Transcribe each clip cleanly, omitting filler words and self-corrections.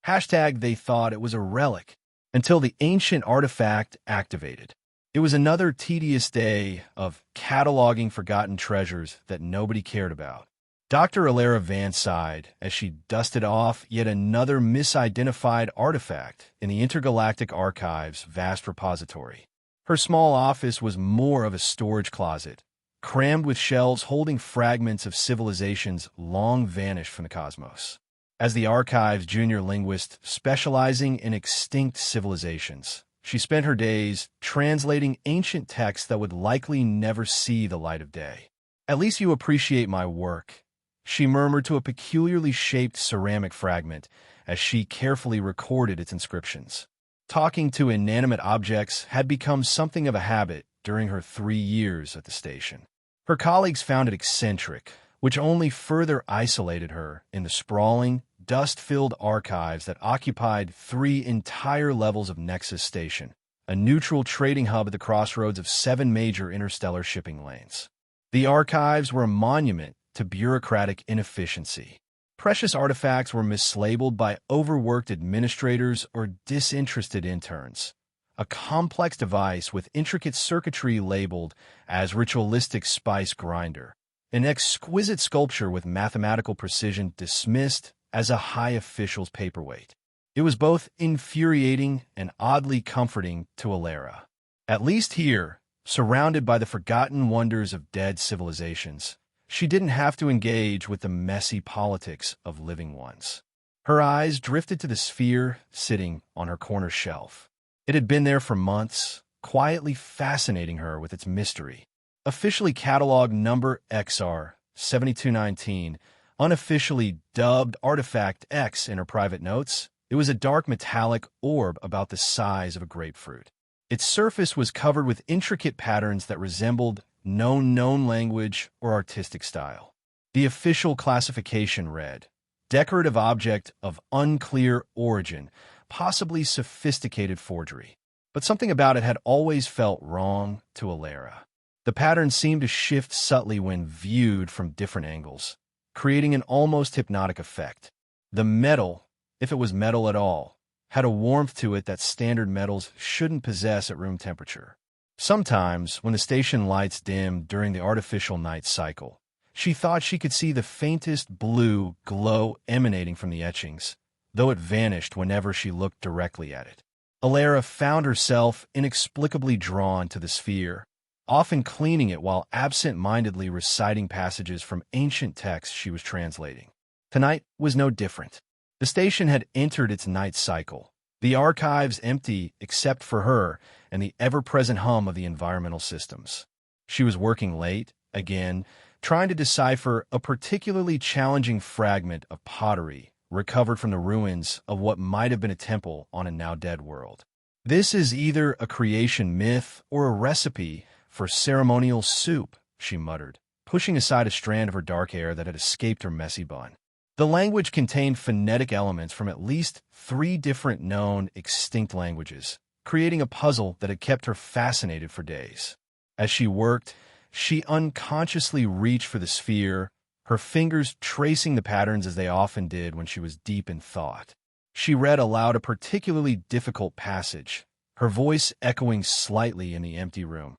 They thought it was a relic until the ancient artifact activated. It was another tedious day of cataloging forgotten treasures that nobody cared about. Dr. Alara Van sighed as she dusted off yet another misidentified artifact in the Intergalactic Archive's vast repository. Her small office was more of a storage closet, crammed with shelves holding fragments of civilizations long vanished from the cosmos. As the archive's junior linguist specializing in extinct civilizations, she spent her days translating ancient texts that would likely never see the light of day. "At least you appreciate my work," she murmured to a peculiarly shaped ceramic fragment as she carefully recorded its inscriptions. Talking to inanimate objects had become something of a habit during her 3 years at the station. Her colleagues found it eccentric, which only further isolated her in the sprawling, dust-filled archives that occupied 3 entire levels of Nexus Station, a neutral trading hub at the crossroads of 7 major interstellar shipping lanes. The archives were a monument to bureaucratic inefficiency. Precious artifacts were mislabeled by overworked administrators or disinterested interns. A complex device with intricate circuitry labeled as ritualistic spice grinder. An exquisite sculpture with mathematical precision dismissed as a high official's paperweight. It was both infuriating and oddly comforting to Alara. At least here, surrounded by the forgotten wonders of dead civilizations, she didn't have to engage with the messy politics of living ones. Her eyes drifted to the sphere sitting on her corner shelf. It had been there for months, quietly fascinating her with its mystery. Officially cataloged number XR 7219, unofficially dubbed Artifact X in her private notes, it was a dark metallic orb about the size of a grapefruit. Its surface was covered with intricate patterns that resembled known language or artistic style. The official classification read, "Decorative object of unclear origin, possibly sophisticated forgery." But something about it had always felt wrong to Alara. The pattern seemed to shift subtly when viewed from different angles, creating an almost hypnotic effect. The metal, if it was metal at all, had a warmth to it that standard metals shouldn't possess at room temperature. Sometimes, when the station lights dimmed during the artificial night cycle, she thought she could see the faintest blue glow emanating from the etchings, though it vanished whenever she looked directly at it. Alara found herself inexplicably drawn to the sphere, often cleaning it while absent-mindedly reciting passages from ancient texts she was translating. Tonight was no different. The station had entered its night cycle, the archives empty except for her and the ever-present hum of the environmental systems. She was working late, again, trying to decipher a particularly challenging fragment of pottery recovered from the ruins of what might have been a temple on a now-dead world. "This is either a creation myth or a recipe for ceremonial soup," she muttered, pushing aside a strand of her dark hair that had escaped her messy bun. The language contained phonetic elements from at least 3 different known extinct languages, creating a puzzle that had kept her fascinated for days. As she worked, she unconsciously reached for the sphere, her fingers tracing the patterns as they often did when she was deep in thought. She read aloud a particularly difficult passage, her voice echoing slightly in the empty room.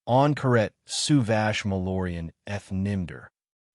"On Karet Suvash Malorian Ethnimder."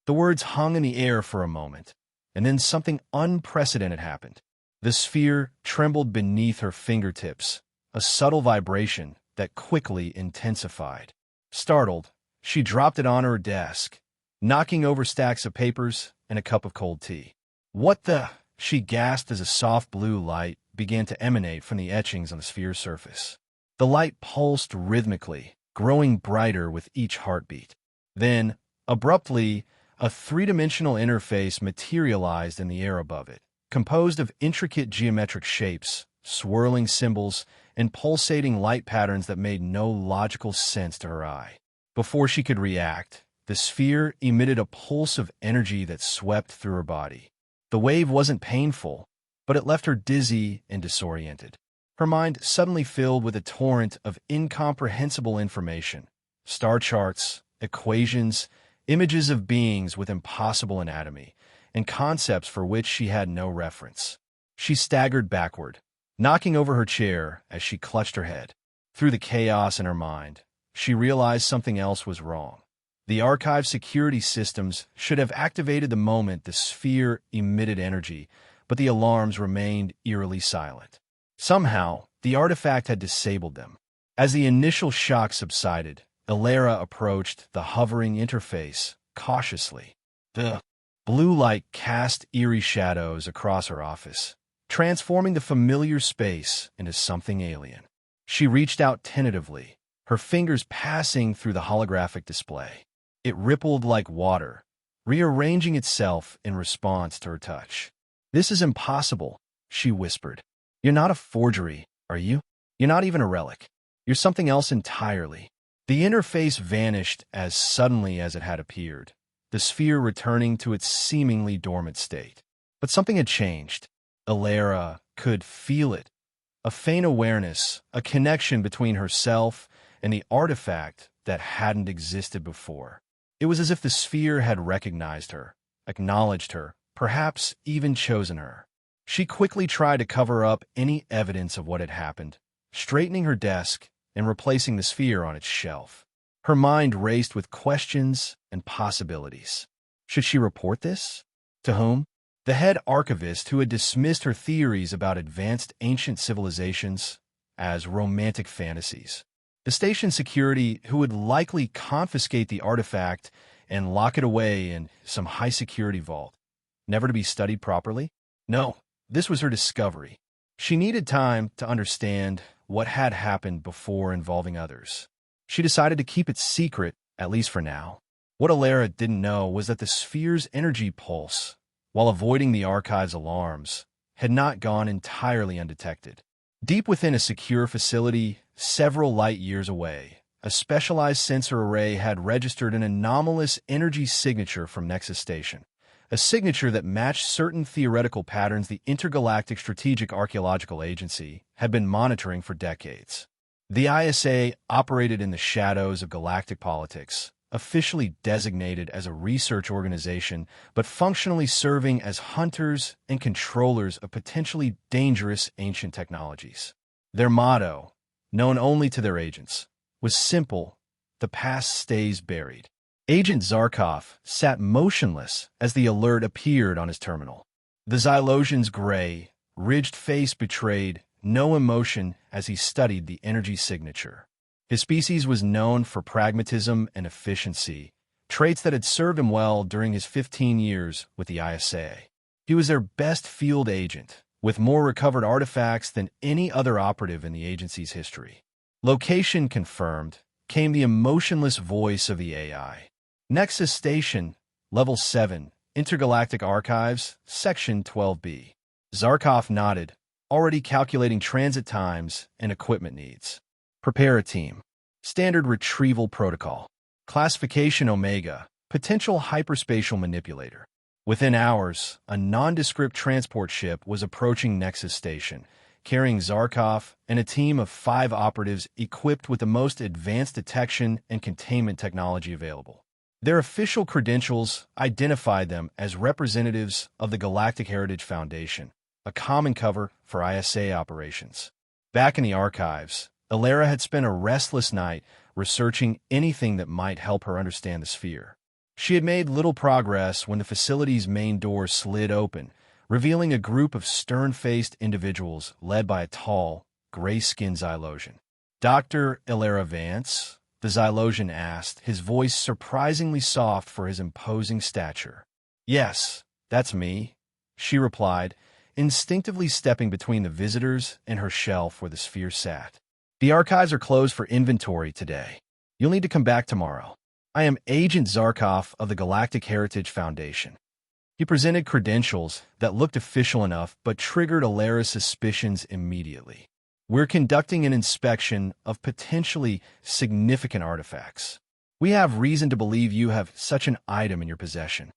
The words hung in the air for a moment, and then something unprecedented happened. The sphere trembled beneath her fingertips, a subtle vibration that quickly intensified. Startled, she dropped it on her desk, knocking over stacks of papers and a cup of cold tea. "What the?" she gasped as a soft blue light began to emanate from the etchings on the sphere's surface. The light pulsed rhythmically, growing brighter with each heartbeat. Then, abruptly, a 3-dimensional interface materialized in the air above it, composed of intricate geometric shapes, swirling symbols, and pulsating light patterns that made no logical sense to her eye. Before she could react, the sphere emitted a pulse of energy that swept through her body. The wave wasn't painful, but it left her dizzy and disoriented. Her mind suddenly filled with a torrent of incomprehensible information: star charts, equations, images of beings with impossible anatomy, and concepts for which she had no reference. She staggered backward, knocking over her chair as she clutched her head. Through the chaos in her mind, she realized something else was wrong. The archive security systems should have activated the moment the sphere emitted energy, but the alarms remained eerily silent. Somehow, the artifact had disabled them. As the initial shock subsided, Elara approached the hovering interface cautiously. The blue light cast eerie shadows across her office, transforming the familiar space into something alien. She reached out tentatively, her fingers passing through the holographic display. It rippled like water, rearranging itself in response to her touch. "This is impossible," she whispered. "You're not a forgery, are you? You're not even a relic. You're something else entirely." The interface vanished as suddenly as it had appeared, the sphere returning to its seemingly dormant state. But something had changed. Elara could feel it. A faint awareness, a connection between herself and the artifact that hadn't existed before. It was as if the sphere had recognized her, acknowledged her, perhaps even chosen her. She quickly tried to cover up any evidence of what had happened, straightening her desk and replacing the sphere on its shelf. Her mind raced with questions and possibilities. Should she report this? To whom? The head archivist who had dismissed her theories about advanced ancient civilizations as romantic fantasies. The station security who would likely confiscate the artifact and lock it away in some high-security vault, never to be studied properly? No, this was her discovery. She needed time to understand what had happened before involving others. She decided to keep it secret, at least for now. What Elara didn't know was that the sphere's energy pulse, while avoiding the archive's alarms, had not gone entirely undetected. Deep within a secure facility, several light years away, a specialized sensor array had registered an anomalous energy signature from Nexus Station, a signature that matched certain theoretical patterns the Intergalactic Strategic Archaeological Agency had been monitoring for decades. The ISA operated in the shadows of galactic politics, officially designated as a research organization, but functionally serving as hunters and controllers of potentially dangerous ancient technologies. Their motto, known only to their agents, was simple: the past stays buried. Agent Zarkov sat motionless as the alert appeared on his terminal. The Xylosian's gray, ridged face betrayed no emotion as he studied the energy signature. His species was known for pragmatism and efficiency, traits that had served him well during his 15 years with the ISA. He was their best field agent, with more recovered artifacts than any other operative in the agency's history. Location confirmed, came the emotionless voice of the AI. Nexus Station, Level 7, Intergalactic Archives, Section 12B. Zarkov nodded, already calculating transit times and equipment needs. Prepare a team. Standard retrieval protocol. Classification Omega, potential hyperspatial manipulator. Within hours, a nondescript transport ship was approaching Nexus Station, carrying Zarkov and a team of 5 operatives equipped with the most advanced detection and containment technology available. Their official credentials identified them as representatives of the Galactic Heritage Foundation, a common cover for ISA operations. Back in the archives, Elara had spent a restless night researching anything that might help her understand the sphere. She had made little progress when the facility's main door slid open, revealing a group of stern-faced individuals led by a tall, gray-skinned Xylosian. "Dr. Elara Vance?" the Xylosian asked, his voice surprisingly soft for his imposing stature. "Yes, that's me," she replied, instinctively stepping between the visitors and her shelf where the sphere sat. "The archives are closed for inventory today. You'll need to come back tomorrow. I am Agent Zarkov of the Galactic Heritage Foundation." He presented credentials that looked official enough but triggered Elara's suspicions immediately. "We're conducting an inspection of potentially significant artifacts. We have reason to believe you have such an item in your possession."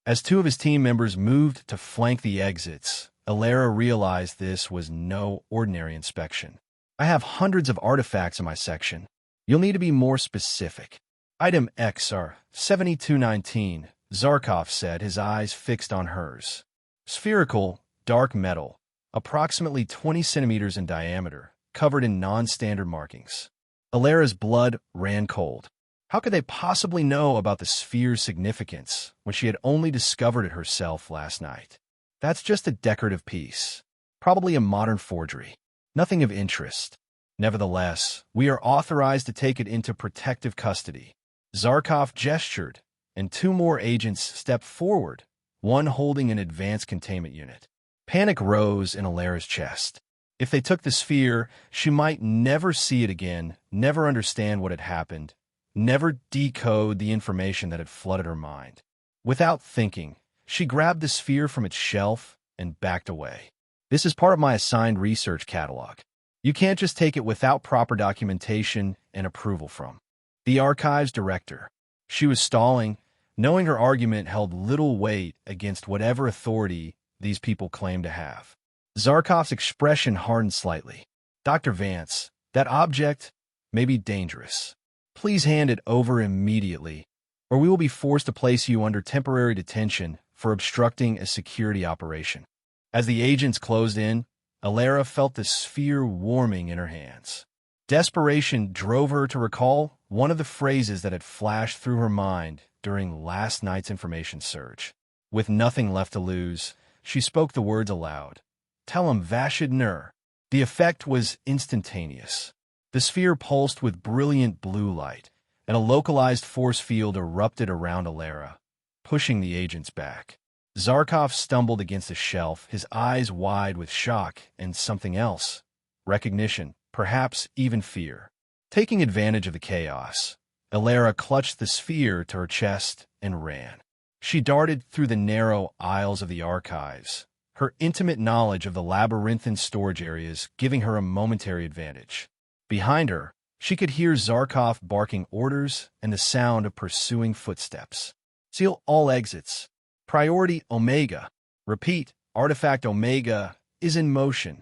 As 2 of his team members moved to flank the exits, Elara realized this was no ordinary inspection. "I have hundreds of artifacts in my section. You'll need to be more specific." "Item XR 7219, Zarkov said, his eyes fixed on hers. "Spherical, dark metal, approximately 20 centimeters in diameter, covered in non-standard markings. Alara's blood ran cold. How could they possibly know about the sphere's significance when she had only discovered it herself last night? That's just a decorative piece, probably a modern forgery. Nothing of interest. Nevertheless, we are authorized to take it into protective custody. Zarkov gestured, and two more agents stepped forward, one holding an advanced containment unit. Panic rose in Alara's chest. If they took the sphere, she might never see it again, never understand what had happened, never decode the information that had flooded her mind. Without thinking, she grabbed the sphere from its shelf and backed away. This is part of my assigned research catalog. You can't just take it without proper documentation and approval from the archives director. She was stalling, knowing her argument held little weight against whatever authority these people claimed to have. Zarkov's expression hardened slightly. Dr. Vance, that object may be dangerous. Please hand it over immediately, or we will be forced to place you under temporary detention for obstructing a security operation. As the agents closed in, Alara felt the sphere warming in her hands. Desperation drove her to recall one of the phrases that had flashed through her mind during last night's information surge. With nothing left to lose, she spoke the words aloud. Tell him Vashid Nur. The effect was instantaneous. The sphere pulsed with brilliant blue light, and a localized force field erupted around Alara, pushing the agents back. Zarkov stumbled against a shelf, his eyes wide with shock and something else. Recognition, perhaps even fear. Taking advantage of the chaos, Alara clutched the sphere to her chest and ran. She darted through the narrow aisles of the archives, her intimate knowledge of the labyrinthine storage areas giving her a momentary advantage. Behind her, she could hear Zarkov barking orders and the sound of pursuing footsteps. Seal all exits. Priority Omega. Repeat, Artifact Omega is in motion.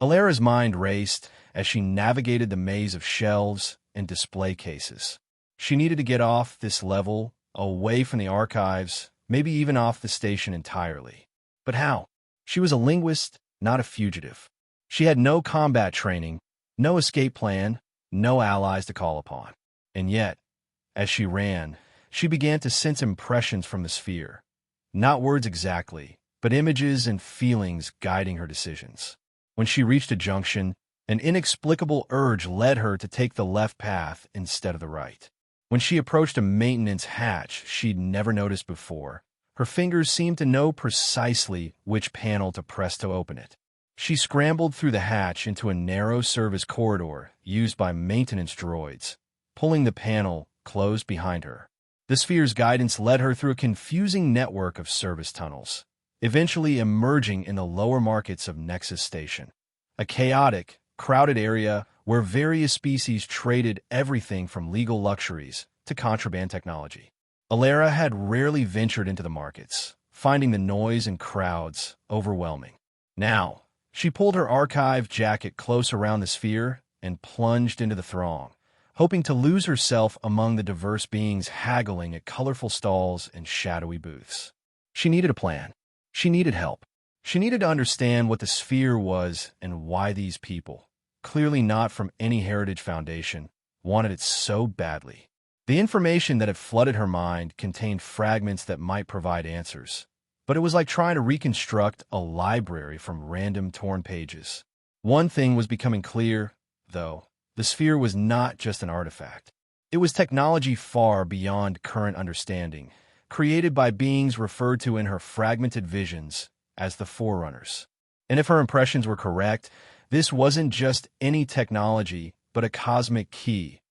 Alara's mind raced as she navigated the maze of shelves and display cases. She needed to get off this level, away from the archives, maybe even off the station entirely. But how? She was a linguist, not a fugitive. She had no combat training, no escape plan, no allies to call upon. And yet, as she ran, she began to sense impressions from the sphere. Not words exactly, but images and feelings guiding her decisions. When she reached a junction, an inexplicable urge led her to take the left path instead of the right. When she approached a maintenance hatch she'd never noticed before, her fingers seemed to know precisely which panel to press to open it. She scrambled through the hatch into a narrow service corridor used by maintenance droids, pulling the panel closed behind her. The sphere's guidance led her through a confusing network of service tunnels, eventually emerging in the lower markets of Nexus Station, a chaotic, crowded area where various species traded everything from legal luxuries to contraband technology. Alara had rarely ventured into the markets, finding the noise and crowds overwhelming. Now, she pulled her archive jacket close around the sphere and plunged into the throng, hoping to lose herself among the diverse beings haggling at colorful stalls and shadowy booths. She needed a plan. She needed help. She needed to understand what the sphere was and why these people, clearly not from any heritage foundation, wanted it so badly. The information that had flooded her mind contained fragments that might provide answers, but it was like trying to reconstruct a library from random torn pages. One thing was becoming clear, though. The sphere was not just an artifact. It was technology far beyond current understanding, created by beings referred to in her fragmented visions as the Forerunners. And if her impressions were correct, this wasn't just any technology, but a cosmic key,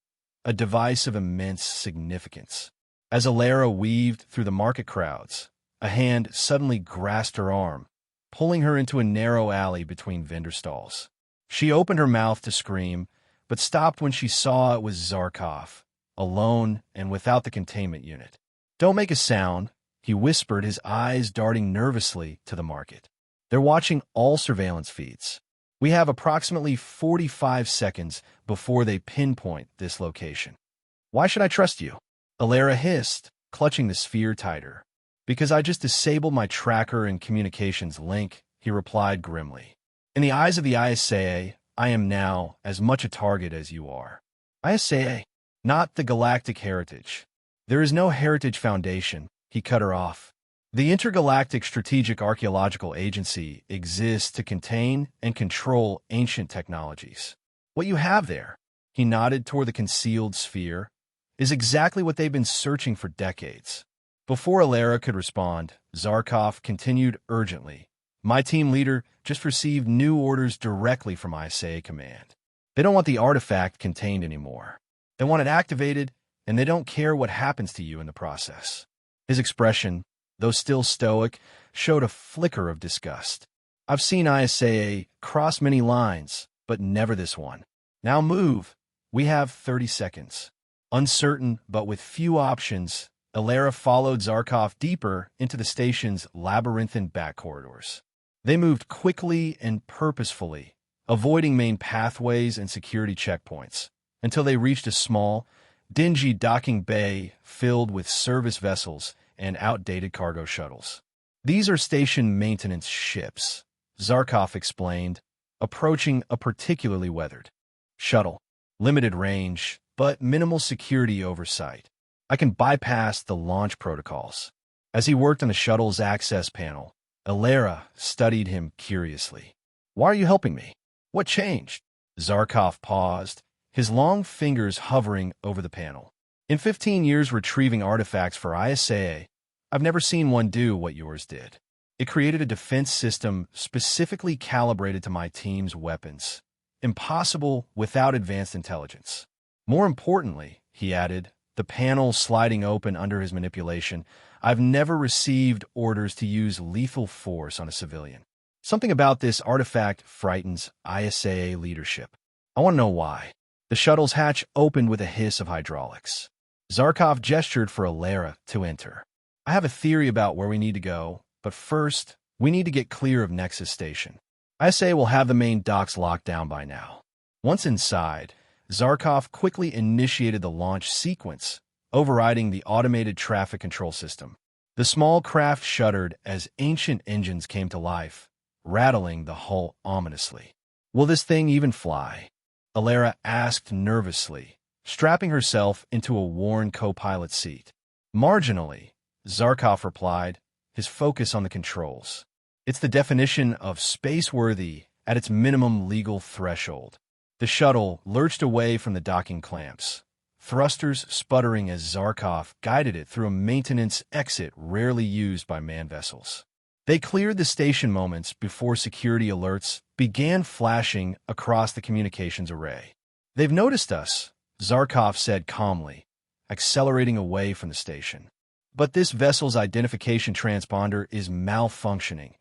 a device of immense significance. As Alara weaved through the market crowds, a hand suddenly grasped her arm, pulling her into a narrow alley between vendor stalls. She opened her mouth to scream, but stopped when she saw it was Zarkov, alone and without the containment unit. Don't make a sound, he whispered, his eyes darting nervously to the market. They're watching all surveillance feeds. We have approximately 45 seconds before they pinpoint this location. Why should I trust you? Alara hissed, clutching the sphere tighter. Because I just disabled my tracker and communications link, he replied grimly. In the eyes of the ISA, I am now as much a target as you are. ISA, not the Galactic Heritage. There is no Heritage Foundation, he cut her off. The Intergalactic Strategic Archaeological Agency exists to contain and control ancient technologies. What you have there, he nodded toward the concealed sphere, is exactly what they've been searching for decades. Before Alara could respond, Zarkov continued urgently. My team leader just received new orders directly from ISA Command. They don't want the artifact contained anymore. They want it activated, and they don't care what happens to you in the process. His expression, though still stoic, showed a flicker of disgust. I've seen ISA cross many lines, but never this one. Now move. We have 30 seconds. Uncertain, but with few options, Alara followed Zarkov deeper into the station's labyrinthine back corridors. They moved quickly and purposefully, avoiding main pathways and security checkpoints, until they reached a small, dingy docking bay filled with service vessels and outdated cargo shuttles. These are station maintenance ships, Zarkov explained, approaching a particularly weathered shuttle. Limited range, but minimal security oversight. I can bypass the launch protocols. As he worked on the shuttle's access panel, Alara studied him curiously. Why are you helping me? What changed? Zarkov paused, his long fingers hovering over the panel. In 15 years retrieving artifacts for ISA, I've never seen one do what yours did. It created a defense system specifically calibrated to my team's weapons. Impossible without advanced intelligence. More importantly, he added, the panel sliding open under his manipulation, I've never received orders to use lethal force on a civilian. Something about this artifact frightens ISA leadership. I want to know why. The shuttle's hatch opened with a hiss of hydraulics. Zarkov gestured for Alara to enter. I have a theory about where we need to go, but first, we need to get clear of Nexus Station. ISA will have the main docks locked down by now. Once inside, Zarkov quickly initiated the launch sequence, overriding the automated traffic control system. The small craft shuddered as ancient engines came to life, rattling the hull ominously. Will this thing even fly? Alara asked nervously, strapping herself into a worn co-pilot seat. Marginally, Zarkov replied, his focus on the controls. It's the definition of space-worthy at its minimum legal threshold. The shuttle lurched away from the docking clamps, thrusters sputtering as Zarkov guided it through a maintenance exit rarely used by manned vessels. They cleared the station moments before security alerts began flashing across the communications array. They've noticed us, Zarkov said calmly, accelerating away from the station. But this vessel's identification transponder is malfunctioning,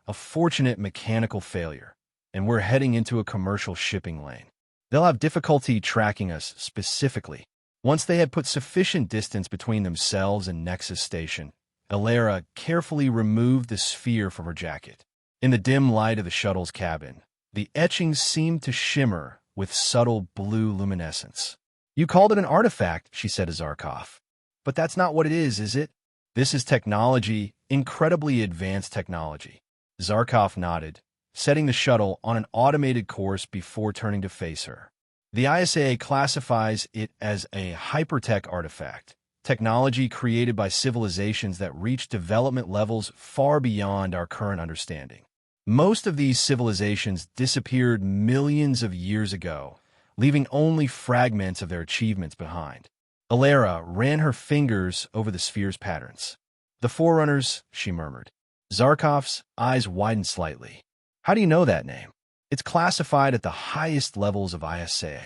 a fortunate mechanical failure, and we're heading into a commercial shipping lane. They'll have difficulty tracking us specifically. Once they had put sufficient distance between themselves and Nexus Station, Alara carefully removed the sphere from her jacket. In the dim light of the shuttle's cabin, the etchings seemed to shimmer with subtle blue luminescence. You called it an artifact, she said to Zarkov. But that's not what it is it? This is technology, incredibly advanced technology. Zarkov nodded, setting the shuttle on an automated course before turning to face her. The ISA classifies it as a hypertech artifact, technology created by civilizations that reach development levels far beyond our current understanding. Most of these civilizations disappeared millions of years ago, leaving only fragments of their achievements behind. Alara ran her fingers over the sphere's patterns. The Forerunners, she murmured. Zarkov's eyes widened slightly. How do you know that name? It's classified at the highest levels of ISA.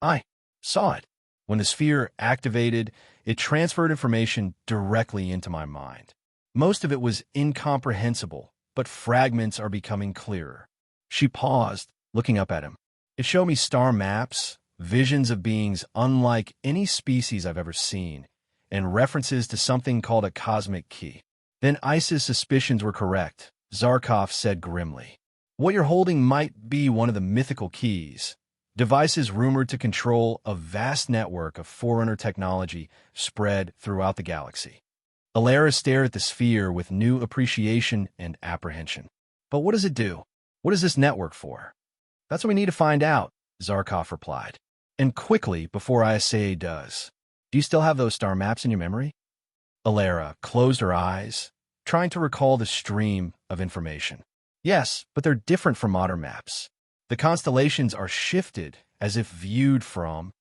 I saw it. When the sphere activated, it transferred information directly into my mind. Most of it was incomprehensible, but fragments are becoming clearer. She paused, looking up at him. It showed me star maps, visions of beings unlike any species I've ever seen, and references to something called a cosmic key. Then Isa's suspicions were correct, Zarkov said grimly. What you're holding might be one of the mythical keys, devices rumored to control a vast network of Forerunner technology spread throughout the galaxy. Alara stared at the sphere with new appreciation and apprehension. But what does it do? What is this network for? That's what we need to find out, Zarkov replied. And quickly, before ISA does. Do you still have those star maps in your memory? Alara closed her eyes, trying to recall the stream of information. Yes, but they're different from modern maps. The constellations are shifted as if viewed from...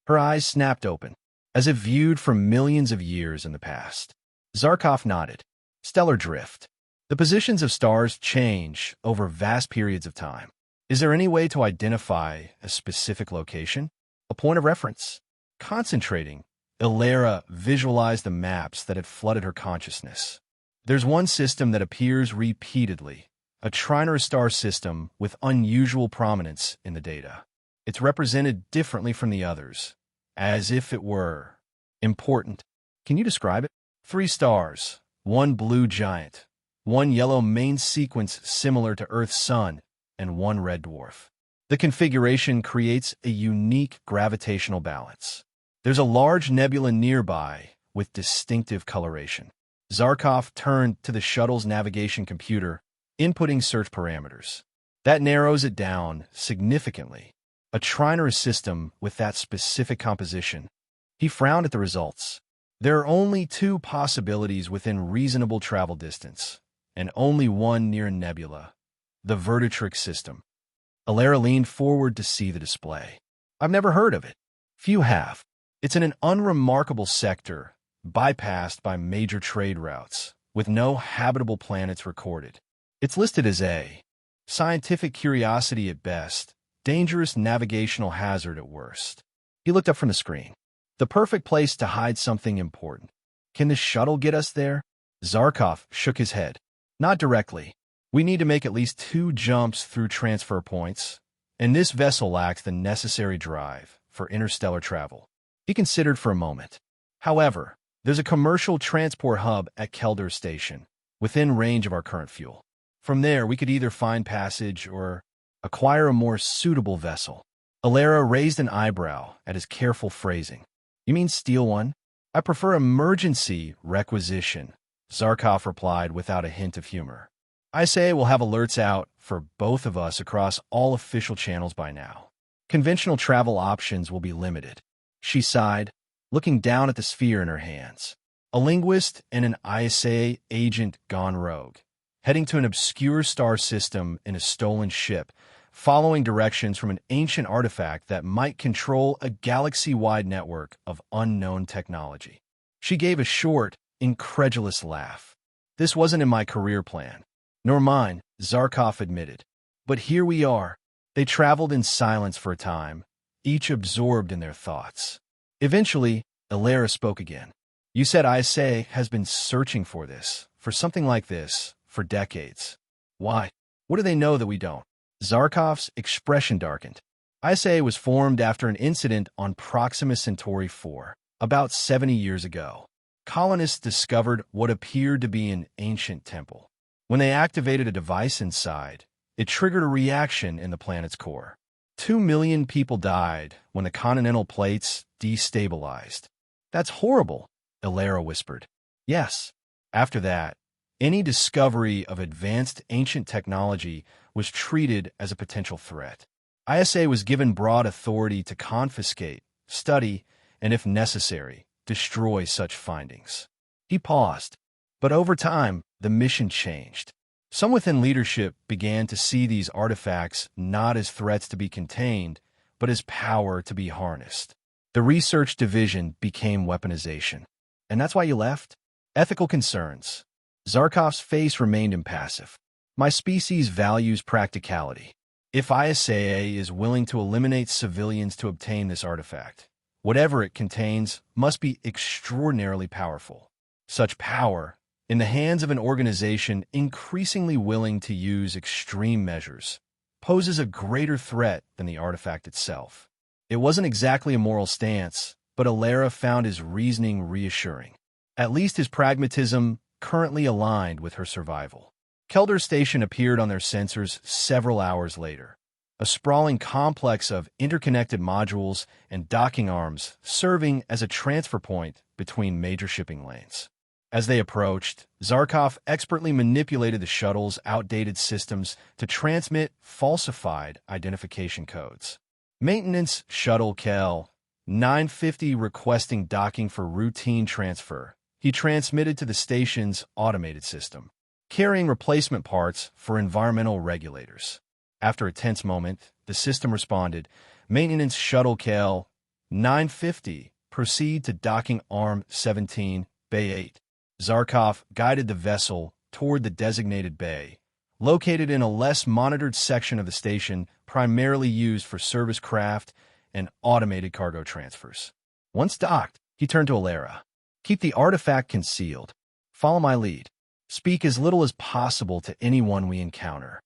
Her eyes snapped open, as if viewed from millions of years in the past. Zarkov nodded. Stellar drift. The positions of stars change over vast periods of time. Is there any way to identify a specific location? A point of reference? Concentrating, Alara visualized the maps that had flooded her consciousness. There's one system that appears repeatedly, a trinary star system with unusual prominence in the data. It's represented differently from the others, as if it were important. Can you describe it? 3 stars, 1 blue giant, 1 yellow main sequence similar to Earth's sun, and 1 red dwarf. The configuration creates a unique gravitational balance. There's a large nebula nearby with distinctive coloration. Zarkov turned to the shuttle's navigation computer, inputting search parameters. That narrows it down significantly. A trinary system with that specific composition. He frowned at the results. There are only 2 possibilities within reasonable travel distance, and only one near a nebula, the Vertitrix system. Alara leaned forward to see the display. I've never heard of it. Few have. It's in an unremarkable sector, bypassed by major trade routes, with no habitable planets recorded. It's listed as a scientific curiosity at best, dangerous navigational hazard at worst. He looked up from the screen. The perfect place to hide something important. Can the shuttle get us there? Zarkov shook his head. Not directly. We need to make at least 2 jumps through transfer points, and this vessel lacks the necessary drive for interstellar travel. He considered for a moment. However, there's a commercial transport hub at Kelder Station, within range of our current fuel. From there, we could either find passage or acquire a more suitable vessel. Alara raised an eyebrow at his careful phrasing. You mean steal one? I prefer emergency requisition, Zarkov replied without a hint of humor. I say we'll have alerts out for both of us across all official channels by now. Conventional travel options will be limited. She sighed, looking down at the sphere in her hands. A linguist and an ISA agent gone rogue, heading to an obscure star system in a stolen ship, following directions from an ancient artifact that might control a galaxy-wide network of unknown technology. She gave a short, incredulous laugh. This wasn't in my career plan. Nor mine, Zarkov admitted. But here we are. They traveled in silence for a time, each absorbed in their thoughts. Eventually, Alara spoke again. You said ISA has been searching for this, for something like this, for decades. Why? What do they know that we don't? Zarkov's expression darkened. ISA was formed after an incident on Proxima Centauri 4, about 70 years ago. Colonists discovered what appeared to be an ancient temple. When they activated a device inside, it triggered a reaction in the planet's core. 2 million people died when the continental plates destabilized. That's horrible, Alara whispered. Yes. After that, any discovery of advanced ancient technology was treated as a potential threat. ISA was given broad authority to confiscate, study, and if necessary, destroy such findings. He paused. But over time, the mission changed. Some within leadership began to see these artifacts not as threats to be contained, but as power to be harnessed. The research division became weaponization. And that's why you left? Ethical concerns. Zarkov's face remained impassive. My species values practicality. If ISA is willing to eliminate civilians to obtain this artifact, whatever it contains must be extraordinarily powerful. Such power, in the hands of an organization increasingly willing to use extreme measures, poses a greater threat than the artifact itself. It wasn't exactly a moral stance, but Alara found his reasoning reassuring. At least his pragmatism currently aligned with her survival. Kelder Station appeared on their sensors several hours later, a sprawling complex of interconnected modules and docking arms serving as a transfer point between major shipping lanes. As they approached, Zarkov expertly manipulated the shuttle's outdated systems to transmit falsified identification codes. Maintenance Shuttle Kel 950 requesting docking for routine transfer. He transmitted to the station's automated system, carrying replacement parts for environmental regulators. After a tense moment, the system responded, Maintenance Shuttle Kel 950, proceed to docking Arm 17, Bay 8. Zarkov guided the vessel toward the designated bay, located in a less monitored section of the station primarily used for service craft and automated cargo transfers. Once docked, he turned to Alara. Keep the artifact concealed. Follow my lead. Speak as little as possible to anyone we encounter.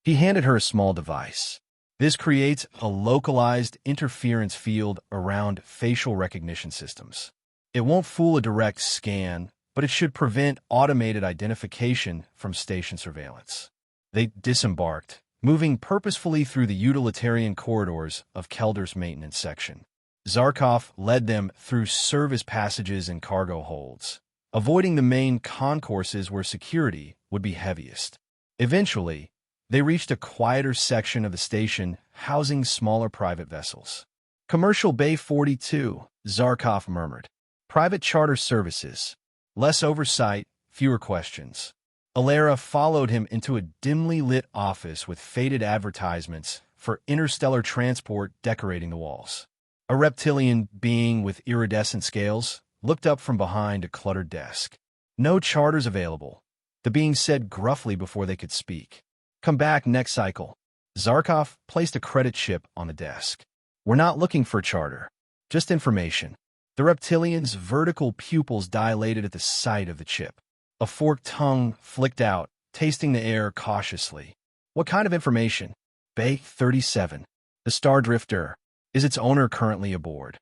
He handed her a small device. This creates a localized interference field around facial recognition systems. It won't fool a direct scan, but it should prevent automated identification from station surveillance. They disembarked, moving purposefully through the utilitarian corridors of Kelder's maintenance section. Zarkov led them through service passages and cargo holds, avoiding the main concourses where security would be heaviest. Eventually, they reached a quieter section of the station housing smaller private vessels. Commercial Bay 42, Zarkov murmured. Private charter services. Less oversight, fewer questions. Alara followed him into a dimly lit office with faded advertisements for interstellar transport decorating the walls. A reptilian being with iridescent scales looked up from behind a cluttered desk. No charters available, the being said gruffly before they could speak. Come back next cycle. Zarkov placed a credit chip on the desk. We're not looking for a charter, just information. The reptilian's vertical pupils dilated at the sight of the chip. A forked tongue flicked out, tasting the air cautiously. What kind of information? Bay 37. The Star Drifter. Is its owner currently aboard?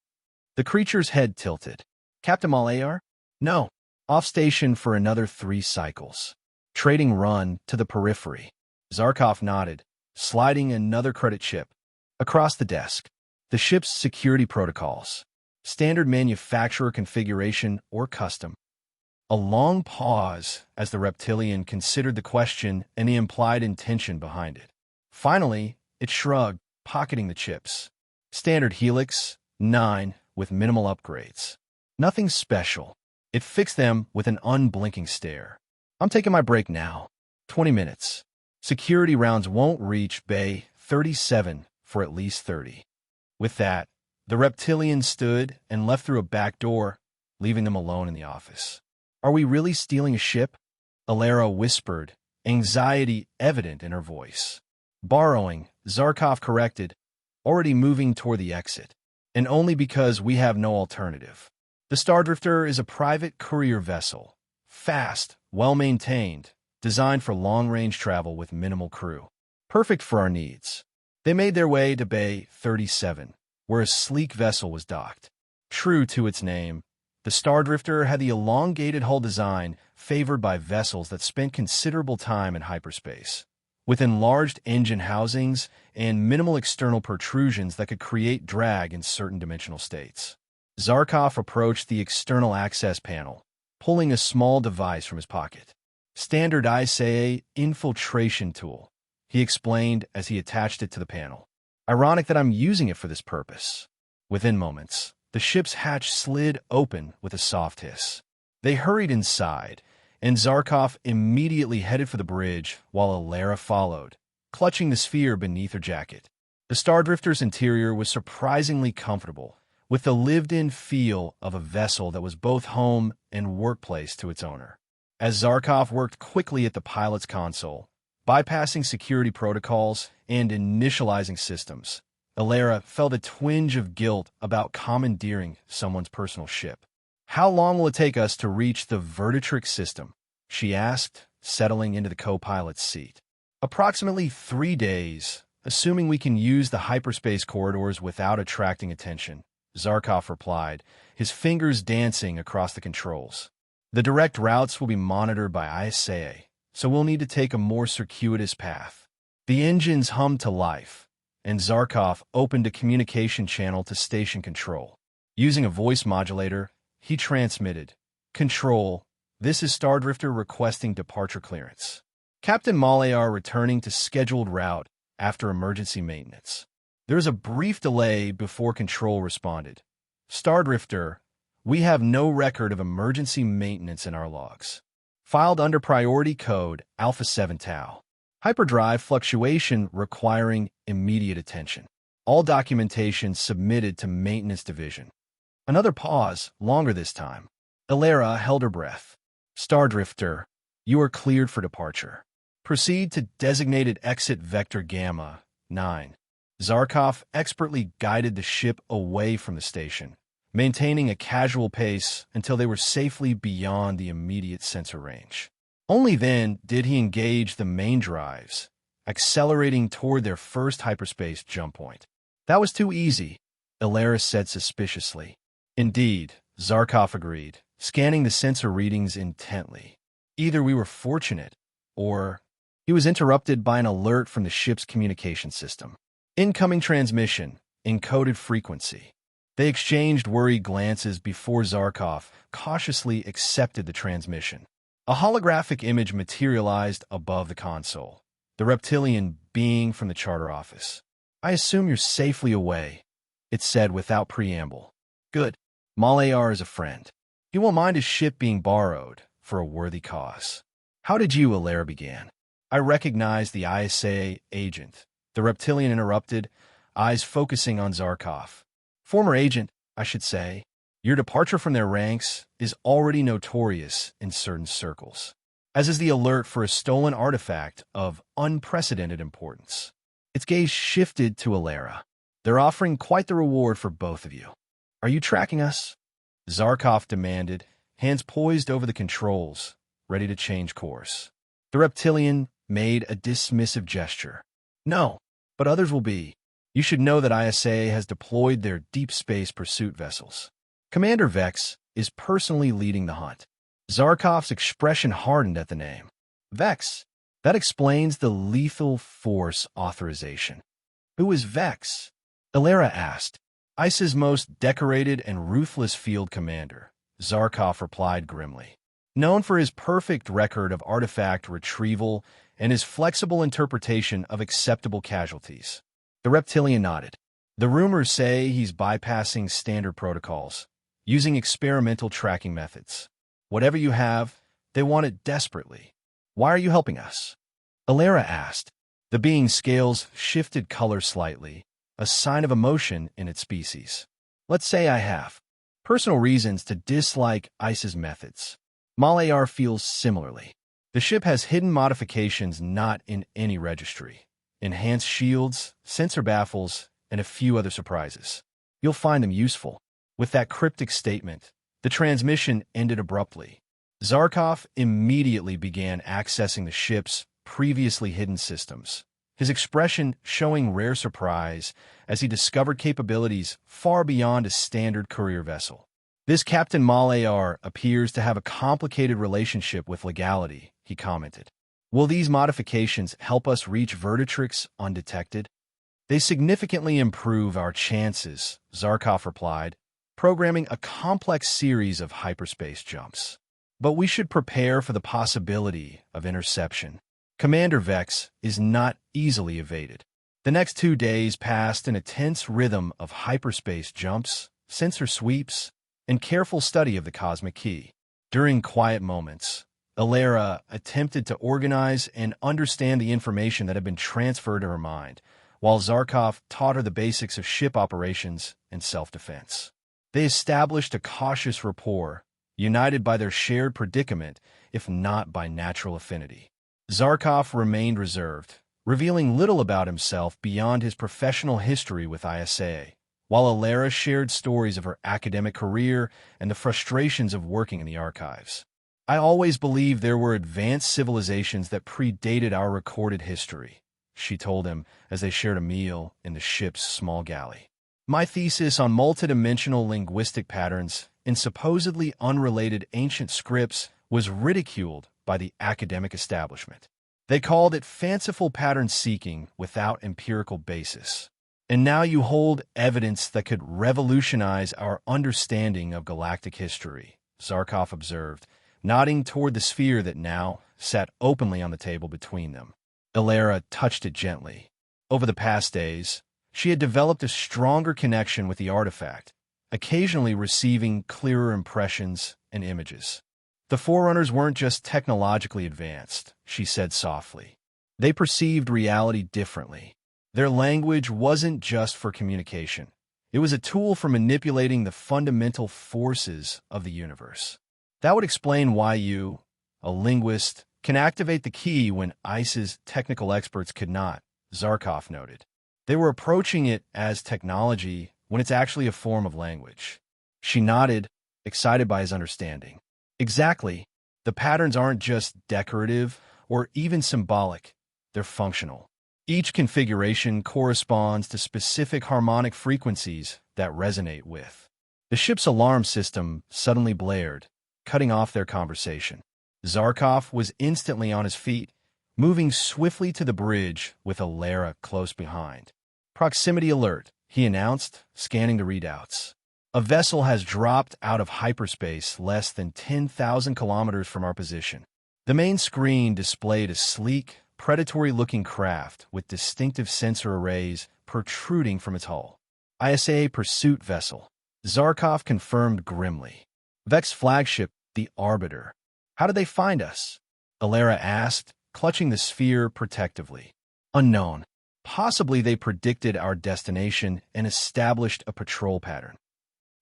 The creature's head tilted. Captain Malayar? No. Off station for another 3 cycles. Trading run to the periphery. Zarkov nodded, sliding another credit chip across the desk. The ship's security protocols. Standard manufacturer configuration or custom. A long pause as the reptilian considered the question and the implied intention behind it. Finally, it shrugged, pocketing the chips. Standard Helix 9 with minimal upgrades. Nothing special. It fixed them with an unblinking stare. I'm taking my break now. 20 minutes. Security rounds won't reach Bay 37 for at least 30. With that, the reptilian stood and left through a back door, leaving them alone in the office. Are we really stealing a ship? Alara whispered, anxiety evident in her voice. Borrowing, Zarkov corrected, already moving toward the exit, and only because we have no alternative. The Stardrifter is a private courier vessel, fast, well-maintained, designed for long-range travel with minimal crew. Perfect for our needs. They made their way to Bay 37, where a sleek vessel was docked. True to its name, the Stardrifter had the elongated hull design favored by vessels that spent considerable time in hyperspace, with enlarged engine housings and minimal external protrusions that could create drag in certain dimensional states. Zarkov approached the external access panel, pulling a small device from his pocket. Standard ISA infiltration tool, he explained as he attached it to the panel. Ironic that I'm using it for this purpose. Within moments, the ship's hatch slid open with a soft hiss. They hurried inside, and Zarkov immediately headed for the bridge while Alara followed, clutching the sphere beneath her jacket. The Stardrifter's interior was surprisingly comfortable, with the lived-in feel of a vessel that was both home and workplace to its owner. As Zarkov worked quickly at the pilot's console, bypassing security protocols and initializing systems, Alara felt a twinge of guilt about commandeering someone's personal ship. How long will it take us to reach the Vertitrix system? She asked, settling into the co-pilot's seat. Approximately 3 days, assuming we can use the hyperspace corridors without attracting attention, Zarkov replied, his fingers dancing across the controls. The direct routes will be monitored by ISA, so we'll need to take a more circuitous path. The engines hummed to life, and Zarkov opened a communication channel to station control. Using a voice modulator, he transmitted, "Control, This is Stardrifter requesting departure clearance. Captain Malayar returning to scheduled route after emergency maintenance. There is a brief delay before control responded. Stardrifter, we have no record of emergency maintenance in our logs. Filed under priority code Alpha 7 Tau. Hyperdrive fluctuation requiring immediate attention. All documentation submitted to Maintenance Division. Another pause, longer this time. Elara held her breath. Stardrifter, you are cleared for departure. Proceed to designated exit vector Gamma 9. Zarkov expertly guided the ship away from the station, maintaining a casual pace until they were safely beyond the immediate sensor range. Only then did he engage the main drives, accelerating toward their first hyperspace jump point. That was too easy, Elara said suspiciously. Indeed, Zarkov agreed, scanning the sensor readings intently. Either we were fortunate, or he was interrupted by an alert from the ship's communication system. Incoming transmission, encoded frequency. They exchanged worried glances before Zarkov cautiously accepted the transmission. A holographic image materialized above the console, the reptilian being from the charter office. I assume you're safely away, it said without preamble. Good. Malayar is a friend. He won't mind his ship being borrowed for a worthy cause. How did you, Elara began? I recognized the ISA agent. The reptilian interrupted, eyes focusing on Zarkov. Former agent, I should say. Your departure from their ranks is already notorious in certain circles, as is the alert for a stolen artifact of unprecedented importance. Its gaze shifted to Elara. They're offering quite the reward for both of you. Are you tracking us? Zarkov demanded, hands poised over the controls, ready to change course. The reptilian made a dismissive gesture. No, but others will be. You should know that ISA has deployed their deep space pursuit vessels. Commander Vex is personally leading the hunt. Zarkov's expression hardened at the name. Vex. That explains the lethal force authorization. Who is Vex? Elara asked. ISA's most decorated and ruthless field commander, Zarkov replied grimly. Known for his perfect record of artifact retrieval and his flexible interpretation of acceptable casualties. The reptilian nodded. The rumors say he's bypassing standard protocols, using experimental tracking methods. Whatever you have, they want it desperately. Why are you helping us? Elara asked. The being's scales shifted color slightly, a sign of emotion in its species. Let's say I have personal reasons to dislike ISA's methods. Malayar feels similarly. The ship has hidden modifications not in any registry. Enhanced shields, sensor baffles, and a few other surprises. You'll find them useful. With that cryptic statement, the transmission ended abruptly. Zarkov immediately began accessing the ship's previously hidden systems, his expression showing rare surprise as he discovered capabilities far beyond a standard courier vessel. This Captain Malayar appears to have a complicated relationship with legality, he commented. Will these modifications help us reach Vertitrix undetected? They significantly improve our chances, Zarkov replied, programming a complex series of hyperspace jumps. But we should prepare for the possibility of interception. Commander Vex is not easily evaded. The next 2 days passed in a tense rhythm of hyperspace jumps, sensor sweeps, and careful study of the cosmic key. During quiet moments, Elara attempted to organize and understand the information that had been transferred to her mind, while Zarkov taught her the basics of ship operations and self-defense. They established a cautious rapport, united by their shared predicament, if not by natural affinity. Zarkov remained reserved, revealing little about himself beyond his professional history with ISA, while Elara shared stories of her academic career and the frustrations of working in the archives. I always believed there were advanced civilizations that predated our recorded history, she told him as they shared a meal in the ship's small galley. My thesis on multidimensional linguistic patterns in supposedly unrelated ancient scripts was ridiculed by the academic establishment. They called it fanciful pattern seeking without empirical basis. And now you hold evidence that could revolutionize our understanding of galactic history, Zarkov observed, nodding toward the sphere that now sat openly on the table between them. Ilara touched it gently. Over the past days, she had developed a stronger connection with the artifact, occasionally receiving clearer impressions and images. The Forerunners weren't just technologically advanced, she said softly. They perceived reality differently. Their language wasn't just for communication. It was a tool for manipulating the fundamental forces of the universe. That would explain why you, a linguist, can activate the key when ICE's technical experts could not, Zarkov noted. They were approaching it as technology when it's actually a form of language. She nodded, excited by his understanding. Exactly. The patterns aren't just decorative or even symbolic. They're functional. Each configuration corresponds to specific harmonic frequencies that resonate with. The ship's alarm system suddenly blared, cutting off their conversation. Zarkov was instantly on his feet, moving swiftly to the bridge with Ilara close behind. Proximity alert, he announced, scanning the readouts. A vessel has dropped out of hyperspace less than 10,000 kilometers from our position. The main screen displayed a sleek, predatory-looking craft with distinctive sensor arrays protruding from its hull. ISA pursuit vessel, Zarkov confirmed grimly. Vex's flagship, the Arbiter. How did they find us? Ilara asked, clutching the sphere protectively. Unknown. Possibly they predicted our destination and established a patrol pattern.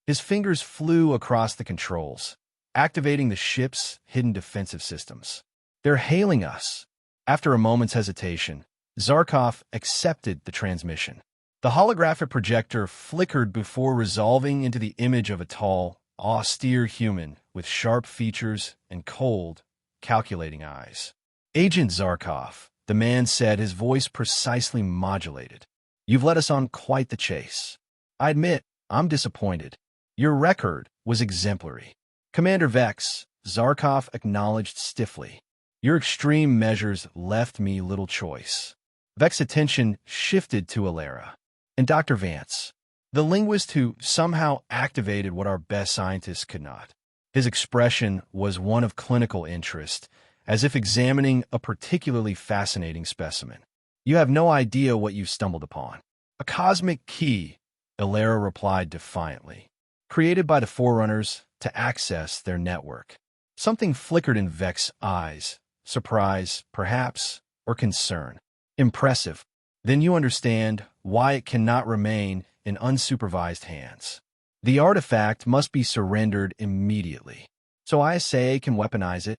His fingers flew across the controls, activating the ship's hidden defensive systems. They're hailing us. After a moment's hesitation, Zarkov accepted the transmission. The holographic projector flickered before resolving into the image of a tall, austere human with sharp features and cold, calculating eyes. Agent Zarkov, the man said, his voice precisely modulated. You've led us on quite the chase. I admit, I'm disappointed. Your record was exemplary. Commander Vex, Zarkov acknowledged stiffly. Your extreme measures left me little choice. Vex's attention shifted to Ilara. And Dr. Vance, the linguist who somehow activated what our best scientists could not. His expression was one of clinical interest, as if examining a particularly fascinating specimen. You have no idea what you've stumbled upon. A cosmic key, Ilara replied defiantly, created by the Forerunners to access their network. Something flickered in Vex's eyes, surprise, perhaps, or concern. Impressive. Then you understand why it cannot remain in unsupervised hands. The artifact must be surrendered immediately. So ISA can weaponize it?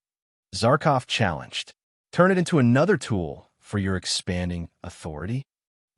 Zarkov challenged. Turn it into another tool for your expanding authority?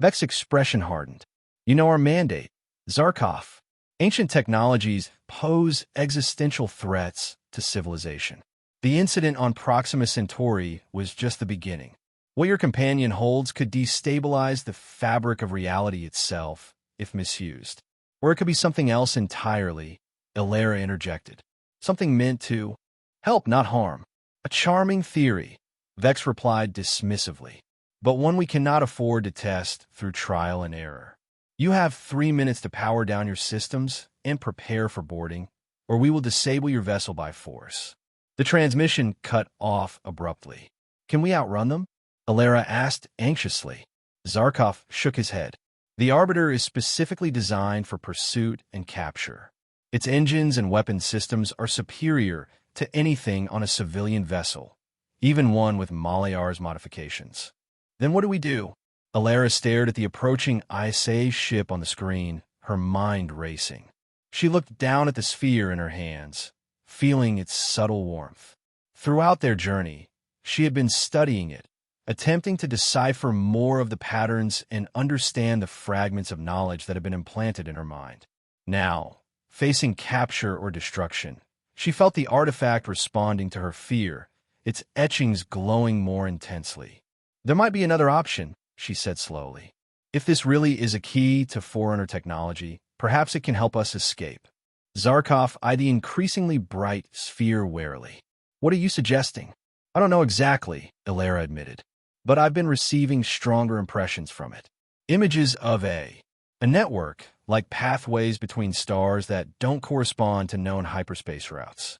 Vex's expression hardened. You know our mandate, Zarkov. Ancient technologies pose existential threats to civilization. The incident on Proxima Centauri was just the beginning. What your companion holds could destabilize the fabric of reality itself if misused. Or it could be something else entirely, Ilara interjected. Something meant to help, not harm. A charming theory, Vex replied dismissively, but one we cannot afford to test through trial and error. You have 3 minutes to power down your systems and prepare for boarding, or we will disable your vessel by force. The transmission cut off abruptly. Can we outrun them? Ilara asked anxiously. Zarkov shook his head. The Arbiter is specifically designed for pursuit and capture. Its engines and weapon systems are superior to anything on a civilian vessel, even one with Malayar's modifications. Then what do we do? Ilara stared at the approaching ISA ship on the screen, her mind racing. She looked down at the sphere in her hands, feeling its subtle warmth. Throughout their journey, she had been studying it, attempting to decipher more of the patterns and understand the fragments of knowledge that had been implanted in her mind. Now, facing capture or destruction, she felt the artifact responding to her fear, its etchings glowing more intensely. There might be another option, she said slowly. If this really is a key to Forerunner technology, perhaps it can help us escape. Zarkov eyed the increasingly bright sphere warily. What are you suggesting? I don't know exactly, Ilara admitted, but I've been receiving stronger impressions from it. Images of a network, like pathways between stars that don't correspond to known hyperspace routes.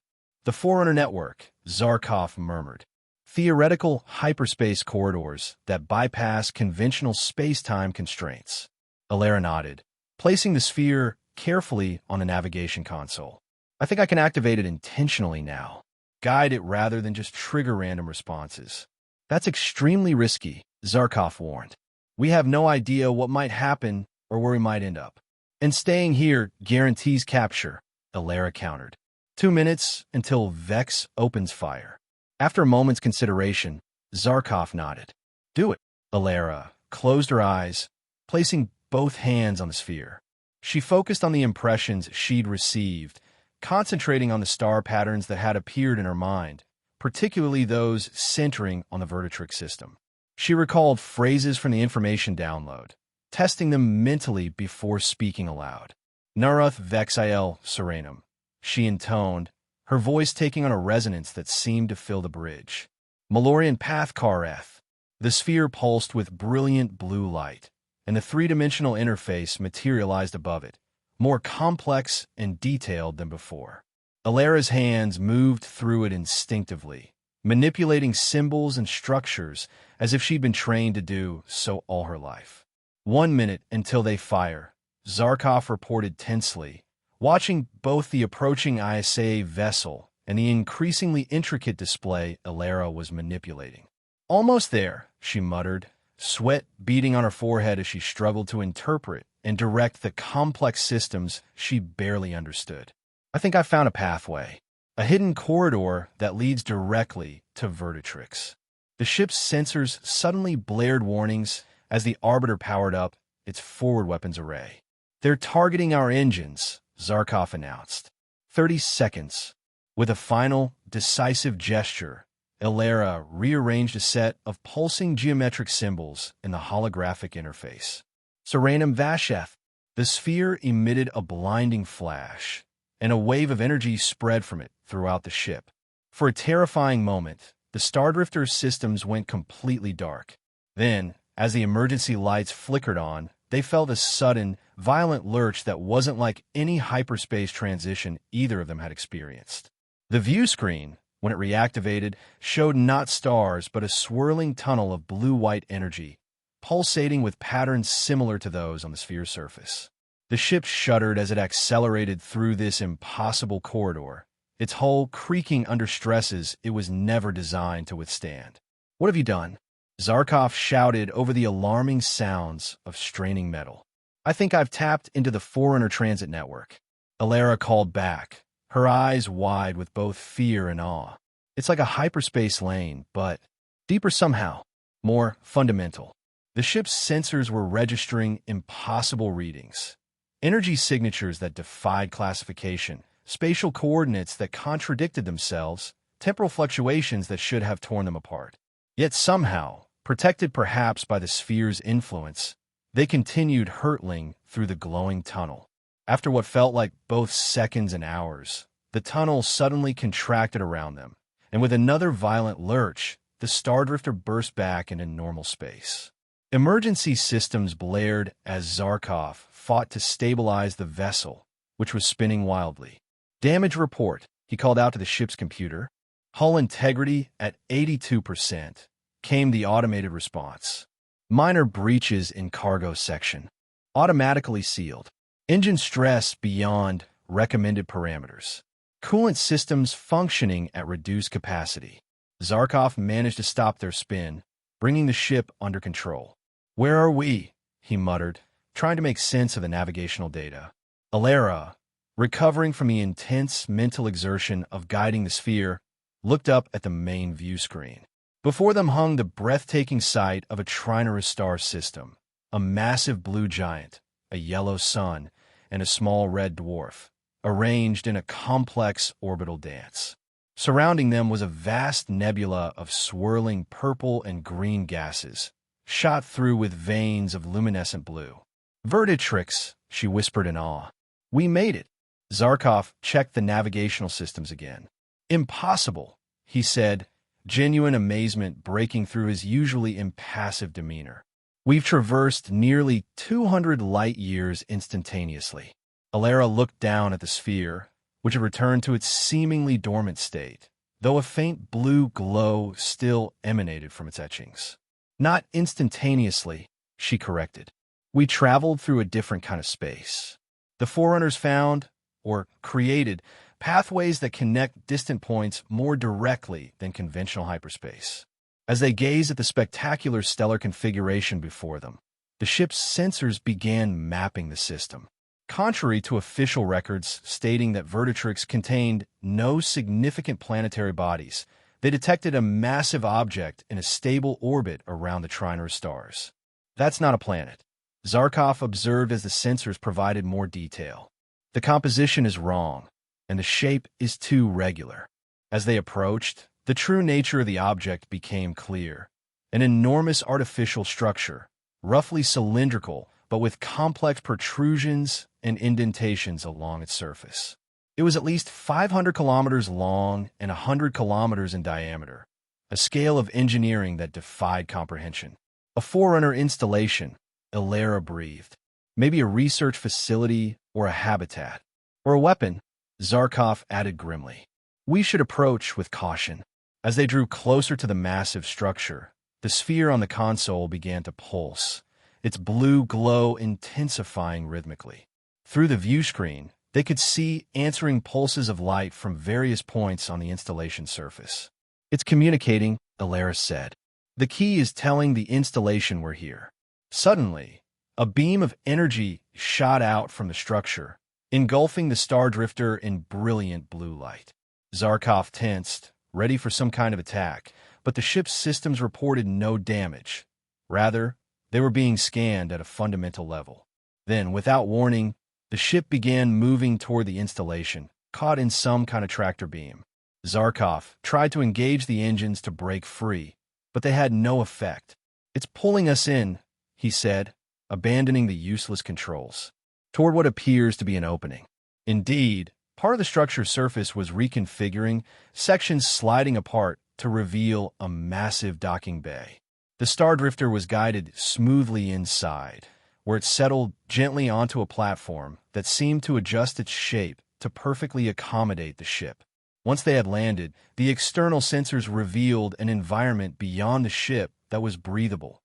The Forerunner Network, Zarkov murmured. Theoretical hyperspace corridors that bypass conventional space-time constraints. Alara nodded, placing the sphere carefully on a navigation console. I think I can activate it intentionally now. Guide it rather than just trigger random responses. That's extremely risky, Zarkov warned. We have no idea what might happen or where we might end up. And staying here guarantees capture, Alara countered. 2 minutes until Vex opens fire. After a moment's consideration, Zarkov nodded. Do it. Alara closed her eyes, placing both hands on the sphere. She focused on the impressions she'd received, concentrating on the star patterns that had appeared in her mind, particularly those centering on the Vertitrix system. She recalled phrases from the information download, testing them mentally before speaking aloud. Naruth Vexiel Serenum, she intoned, her voice taking on a resonance that seemed to fill the bridge. Malorian Pathkareth. The sphere pulsed with brilliant blue light, and the three-dimensional interface materialized above it, more complex and detailed than before. Alara's hands moved through it instinctively, manipulating symbols and structures as if she'd been trained to do so all her life. 1 minute until they fire, Zarkov reported tensely, watching both the approaching ISA vessel and the increasingly intricate display Alara was manipulating. Almost there, she muttered, sweat beading on her forehead as she struggled to interpret and direct the complex systems she barely understood. I think I found a pathway, a hidden corridor that leads directly to Vertitrix. The ship's sensors suddenly blared warnings as the Arbiter powered up its forward weapons array. They're targeting our engines, Zarkov announced. 30 seconds. With a final, decisive gesture, Alara rearranged a set of pulsing geometric symbols in the holographic interface. Serenum Vasheth. The sphere emitted a blinding flash, and a wave of energy spread from it throughout the ship. For a terrifying moment, the Stardrifter's systems went completely dark. Then, as the emergency lights flickered on, they felt a sudden, violent lurch that wasn't like any hyperspace transition either of them had experienced. The view screen, when it reactivated, showed not stars but a swirling tunnel of blue-white energy, pulsating with patterns similar to those on the sphere's surface. The ship shuddered as it accelerated through this impossible corridor, its hull creaking under stresses it was never designed to withstand. "What have you done?" Zarkov shouted over the alarming sounds of straining metal. "I think I've tapped into the Forerunner transit network." Alara called back, her eyes wide with both fear and awe. "It's like a hyperspace lane, but deeper somehow, more fundamental." The ship's sensors were registering impossible readings. Energy signatures that defied classification, spatial coordinates that contradicted themselves, temporal fluctuations that should have torn them apart. Yet somehow, protected perhaps by the sphere's influence, they continued hurtling through the glowing tunnel. After what felt like both seconds and hours, the tunnel suddenly contracted around them, and with another violent lurch, the Stardrifter burst back into normal space. Emergency systems blared as Zarkov fought to stabilize the vessel, which was spinning wildly. "Damage report," he called out to the ship's computer. "Hull integrity at 82%, came the automated response. "Minor breaches in cargo section. Automatically sealed. Engine stress beyond recommended parameters. Coolant systems functioning at reduced capacity." Zarkov managed to stop their spin, bringing the ship under control. "Where are we?" he muttered, trying to make sense of the navigational data. Alara, recovering from the intense mental exertion of guiding the sphere, looked up at the main view screen. Before them hung the breathtaking sight of a Trinorous star system, a massive blue giant, a yellow sun, and a small red dwarf, arranged in a complex orbital dance. Surrounding them was a vast nebula of swirling purple and green gases, shot through with veins of luminescent blue. "Vertitrix," she whispered in awe. "We made it." Zarkov checked the navigational systems again. "Impossible," he said, genuine amazement breaking through his usually impassive demeanor. "We've traversed nearly 200 light-years instantaneously." Alara looked down at the sphere, which had returned to its seemingly dormant state, though a faint blue glow still emanated from its etchings. Not instantaneously, she corrected. We traveled through a different kind of space. The Forerunners found, or created, pathways that connect distant points more directly than conventional hyperspace. As they gazed at the spectacular stellar configuration before them, the ship's sensors began mapping the system. Contrary to official records stating that Vertitrix contained no significant planetary bodies, they detected a massive object in a stable orbit around the Trinor stars. That's not a planet, Zarkov observed as the sensors provided more detail. The composition is wrong, and the shape is too regular. As they approached, the true nature of the object became clear. An enormous artificial structure, roughly cylindrical, but with complex protrusions and indentations along its surface. It was at least 500 kilometers long and 100 kilometers in diameter, a scale of engineering that defied comprehension. A Forerunner installation, Ilera breathed. Maybe a research facility or a habitat. Or a weapon, Zarkov added grimly. We should approach with caution. As they drew closer to the massive structure, the sphere on the console began to pulse, its blue glow intensifying rhythmically. Through the view screen, they could see answering pulses of light from various points on the installation surface. It's communicating, Ilera said. The key is telling the installation we're here. Suddenly, a beam of energy shot out from the structure, engulfing the Star Drifter in brilliant blue light. Zarkov tensed, ready for some kind of attack, but the ship's systems reported no damage. Rather, they were being scanned at a fundamental level. Then, without warning, the ship began moving toward the installation, caught in some kind of tractor beam. Zarkov tried to engage the engines to break free, but they had no effect. It's pulling us in, he said, abandoning the useless controls, toward what appears to be an opening. Indeed, part of the structure's surface was reconfiguring, sections sliding apart to reveal a massive docking bay. The Star Drifter was guided smoothly inside, where it settled gently onto a platform that seemed to adjust its shape to perfectly accommodate the ship. Once they had landed, the external sensors revealed an environment beyond the ship that was breathable.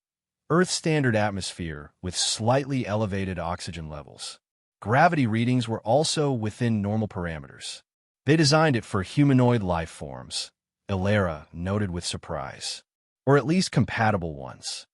Earth-standard atmosphere with slightly elevated oxygen levels. Gravity readings were also within normal parameters. They designed it for humanoid life forms, Ilera noted with surprise. Or at least compatible ones.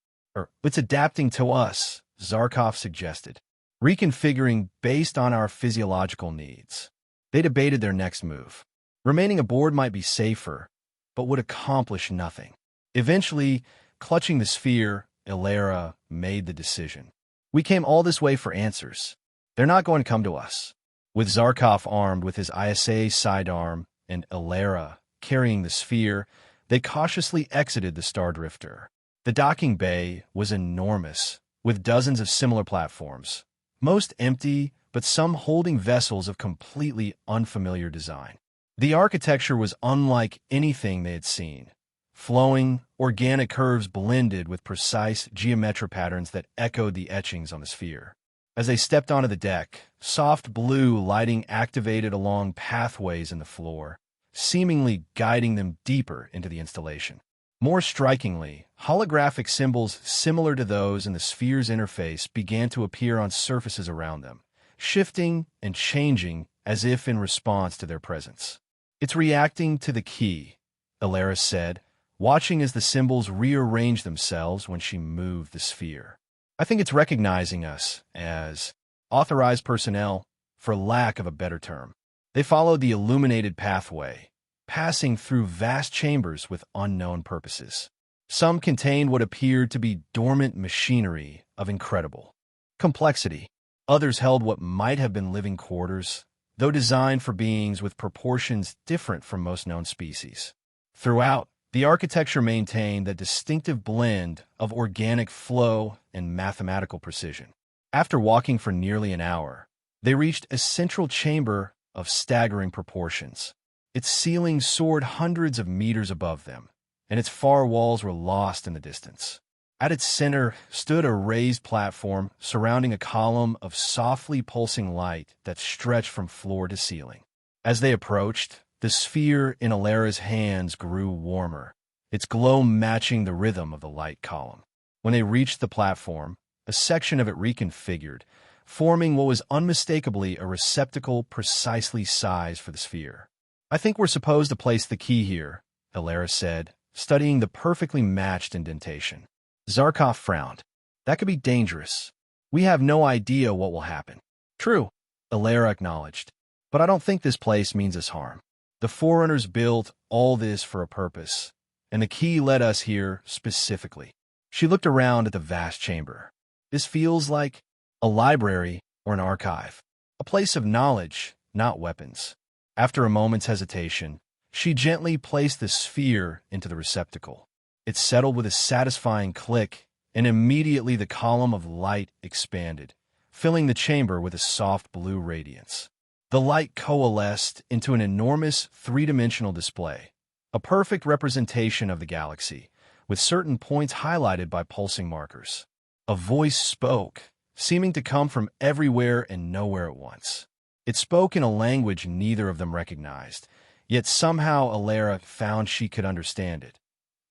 It's adapting to us, Zarkov suggested, reconfiguring based on our physiological needs. They debated their next move. Remaining aboard might be safer, but would accomplish nothing. Eventually, clutching the sphere, Ilera made the decision. We came all this way for answers. They're not going to come to us. With Zarkov armed with his ISA sidearm and Ilera carrying the sphere, they cautiously exited the Star Drifter. The docking bay was enormous, with dozens of similar platforms, most empty, but some holding vessels of completely unfamiliar design. The architecture was unlike anything they had seen. Flowing, organic curves blended with precise geometric patterns that echoed the etchings on the sphere. As they stepped onto the deck, soft blue lighting activated along pathways in the floor, seemingly guiding them deeper into the installation. More strikingly, holographic symbols similar to those in the sphere's interface began to appear on surfaces around them, shifting and changing as if in response to their presence. It's reacting to the key, Ilera said, watching as the symbols rearranged themselves when she moved the sphere. I think it's recognizing us as authorized personnel, for lack of a better term. They followed the illuminated pathway, passing through vast chambers with unknown purposes. Some contained what appeared to be dormant machinery of incredible complexity. Others held what might have been living quarters, though designed for beings with proportions different from most known species. Throughout, the architecture maintained that distinctive blend of organic flow and mathematical precision. After walking for nearly an hour, they reached a central chamber of staggering proportions. Its ceiling soared hundreds of meters above them, and its far walls were lost in the distance. At its center stood a raised platform surrounding a column of softly pulsing light that stretched from floor to ceiling. As they approached, the sphere in Alara's hands grew warmer, its glow matching the rhythm of the light column. When they reached the platform, a section of it reconfigured, forming what was unmistakably a receptacle precisely sized for the sphere. "I think we're supposed to place the key here," Alara said, studying the perfectly matched indentation. Zarkov frowned. "That could be dangerous. We have no idea what will happen." "True," Alara acknowledged, "but I don't think this place means us harm. The Forerunners built all this for a purpose, and the key led us here specifically." She looked around at the vast chamber. "This feels like a library or an archive, a place of knowledge, not weapons." After a moment's hesitation, she gently placed the sphere into the receptacle. It settled with a satisfying click, and immediately the column of light expanded, filling the chamber with a soft blue radiance. The light coalesced into an enormous three-dimensional display, a perfect representation of the galaxy, with certain points highlighted by pulsing markers. A voice spoke, seeming to come from everywhere and nowhere at once. It spoke in a language neither of them recognized, yet somehow Alara found she could understand it.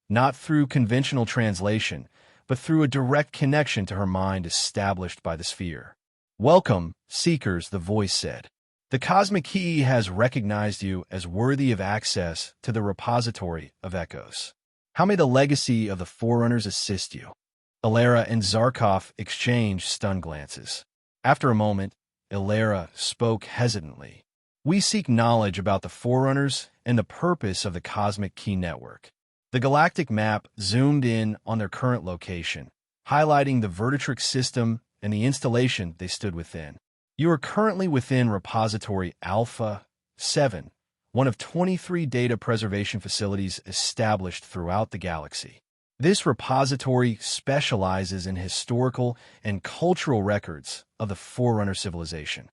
Not through conventional translation, but through a direct connection to her mind established by the sphere. "Welcome, Seekers," the voice said. "The Cosmic Key has recognized you as worthy of access to the repository of echoes. How may the legacy of the Forerunners assist you?" Alara and Zarkov exchanged stunned glances. After a moment, Alara spoke hesitantly. "We seek knowledge about the Forerunners and the purpose of the Cosmic Key Network." The galactic map zoomed in on their current location, highlighting the Vertitrix system and the installation they stood within. "You are currently within Repository Alpha 7, one of 23 data preservation facilities established throughout the galaxy. This repository specializes in historical and cultural records of the Forerunner civilization."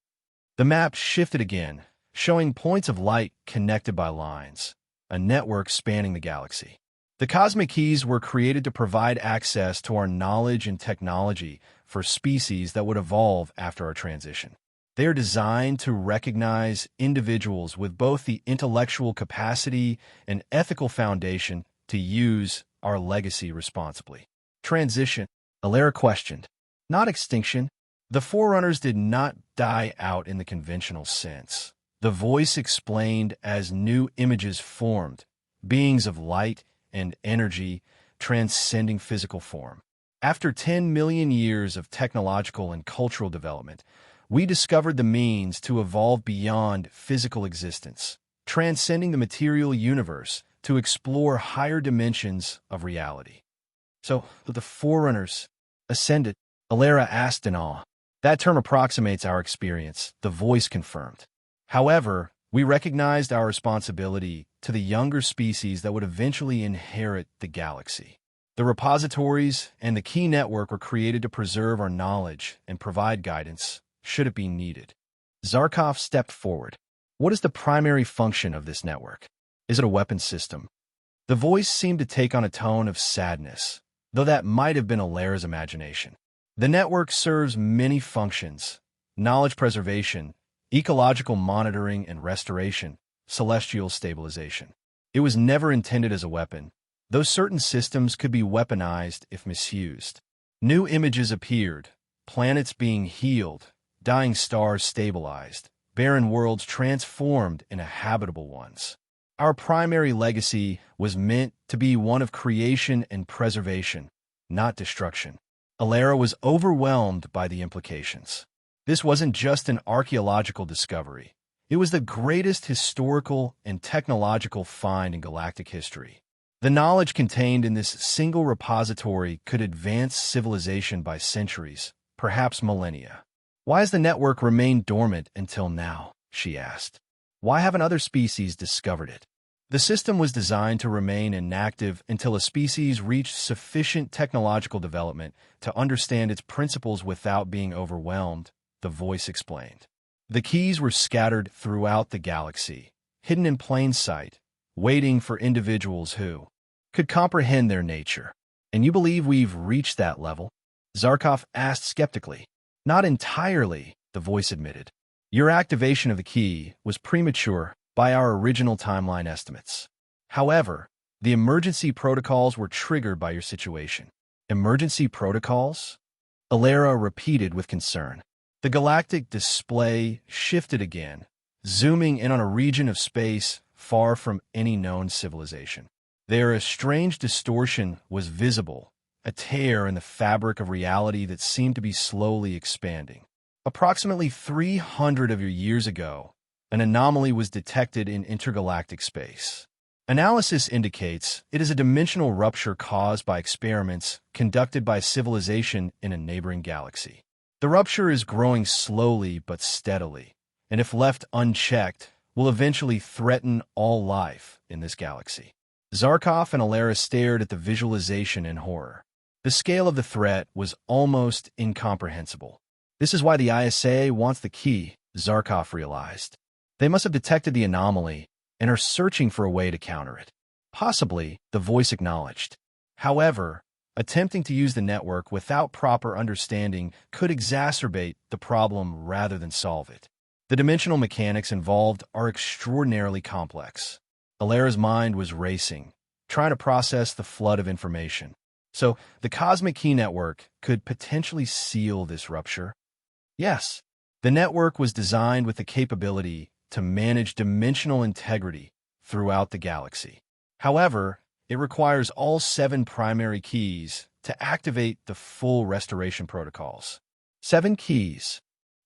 The map shifted again, showing points of light connected by lines, a network spanning the galaxy. "The Cosmic Keys were created to provide access to our knowledge and technology for species that would evolve after our transition. They are designed to recognize individuals with both the intellectual capacity and ethical foundation to use our legacy responsibly." "Transition?" Alara questioned. "Not extinction. The Forerunners did not die out in the conventional sense." The voice explained as new images formed, beings of light and energy transcending physical form. "After 10 million years of technological and cultural development, we discovered the means to evolve beyond physical existence, transcending the material universe to explore higher dimensions of reality." "So, the Forerunners ascended?" Alara asked in awe. "That term approximates our experience," the voice confirmed. "However, we recognized our responsibility to the younger species that would eventually inherit the galaxy. The repositories and the key network were created to preserve our knowledge and provide guidance, should it be needed." Zarkov stepped forward. "What is the primary function of this network? Is it a weapons system?" The voice seemed to take on a tone of sadness, though that might have been Alara's imagination. "The network serves many functions: knowledge preservation, ecological monitoring and restoration, celestial stabilization. It was never intended as a weapon, though certain systems could be weaponized if misused. New images appeared, planets being healed, dying stars stabilized, barren worlds transformed into habitable ones. Our primary legacy was meant to be one of creation and preservation, not destruction." Alara was overwhelmed by the implications. This wasn't just an archaeological discovery. It was the greatest historical and technological find in galactic history. The knowledge contained in this single repository could advance civilization by centuries, perhaps millennia. "Why has the network remained dormant until now?" she asked. "Why haven't other species discovered it?" "The system was designed to remain inactive until a species reached sufficient technological development to understand its principles without being overwhelmed," the voice explained. "The keys were scattered throughout the galaxy, hidden in plain sight, waiting for individuals who could comprehend their nature." "And you believe we've reached that level?" Zarkov asked skeptically. "Not entirely," the voice admitted. Your activation of the key was premature by our original timeline estimates. However, the emergency protocols were triggered by your situation. Emergency protocols? Alara repeated with concern. The galactic display shifted again, zooming in on a region of space far from any known civilization. There, a strange distortion was visible, a tear in the fabric of reality that seemed to be slowly expanding. Approximately 300 of your years ago, an anomaly was detected in intergalactic space. Analysis indicates it is a dimensional rupture caused by experiments conducted by civilization in a neighboring galaxy. The rupture is growing slowly but steadily, and if left unchecked, will eventually threaten all life in this galaxy. Zarkov and Alara stared at the visualization in horror. The scale of the threat was almost incomprehensible. This is why the ISA wants the key, Zarkov realized. They must have detected the anomaly and are searching for a way to counter it. Possibly, the voice acknowledged. However, attempting to use the network without proper understanding could exacerbate the problem rather than solve it. The dimensional mechanics involved are extraordinarily complex. Alara's mind was racing, trying to process the flood of information. So, the Cosmic Key Network could potentially seal this rupture? Yes. The network was designed with the capability to manage dimensional integrity throughout the galaxy. However, it requires all 7 primary keys to activate the full restoration protocols. 7 keys.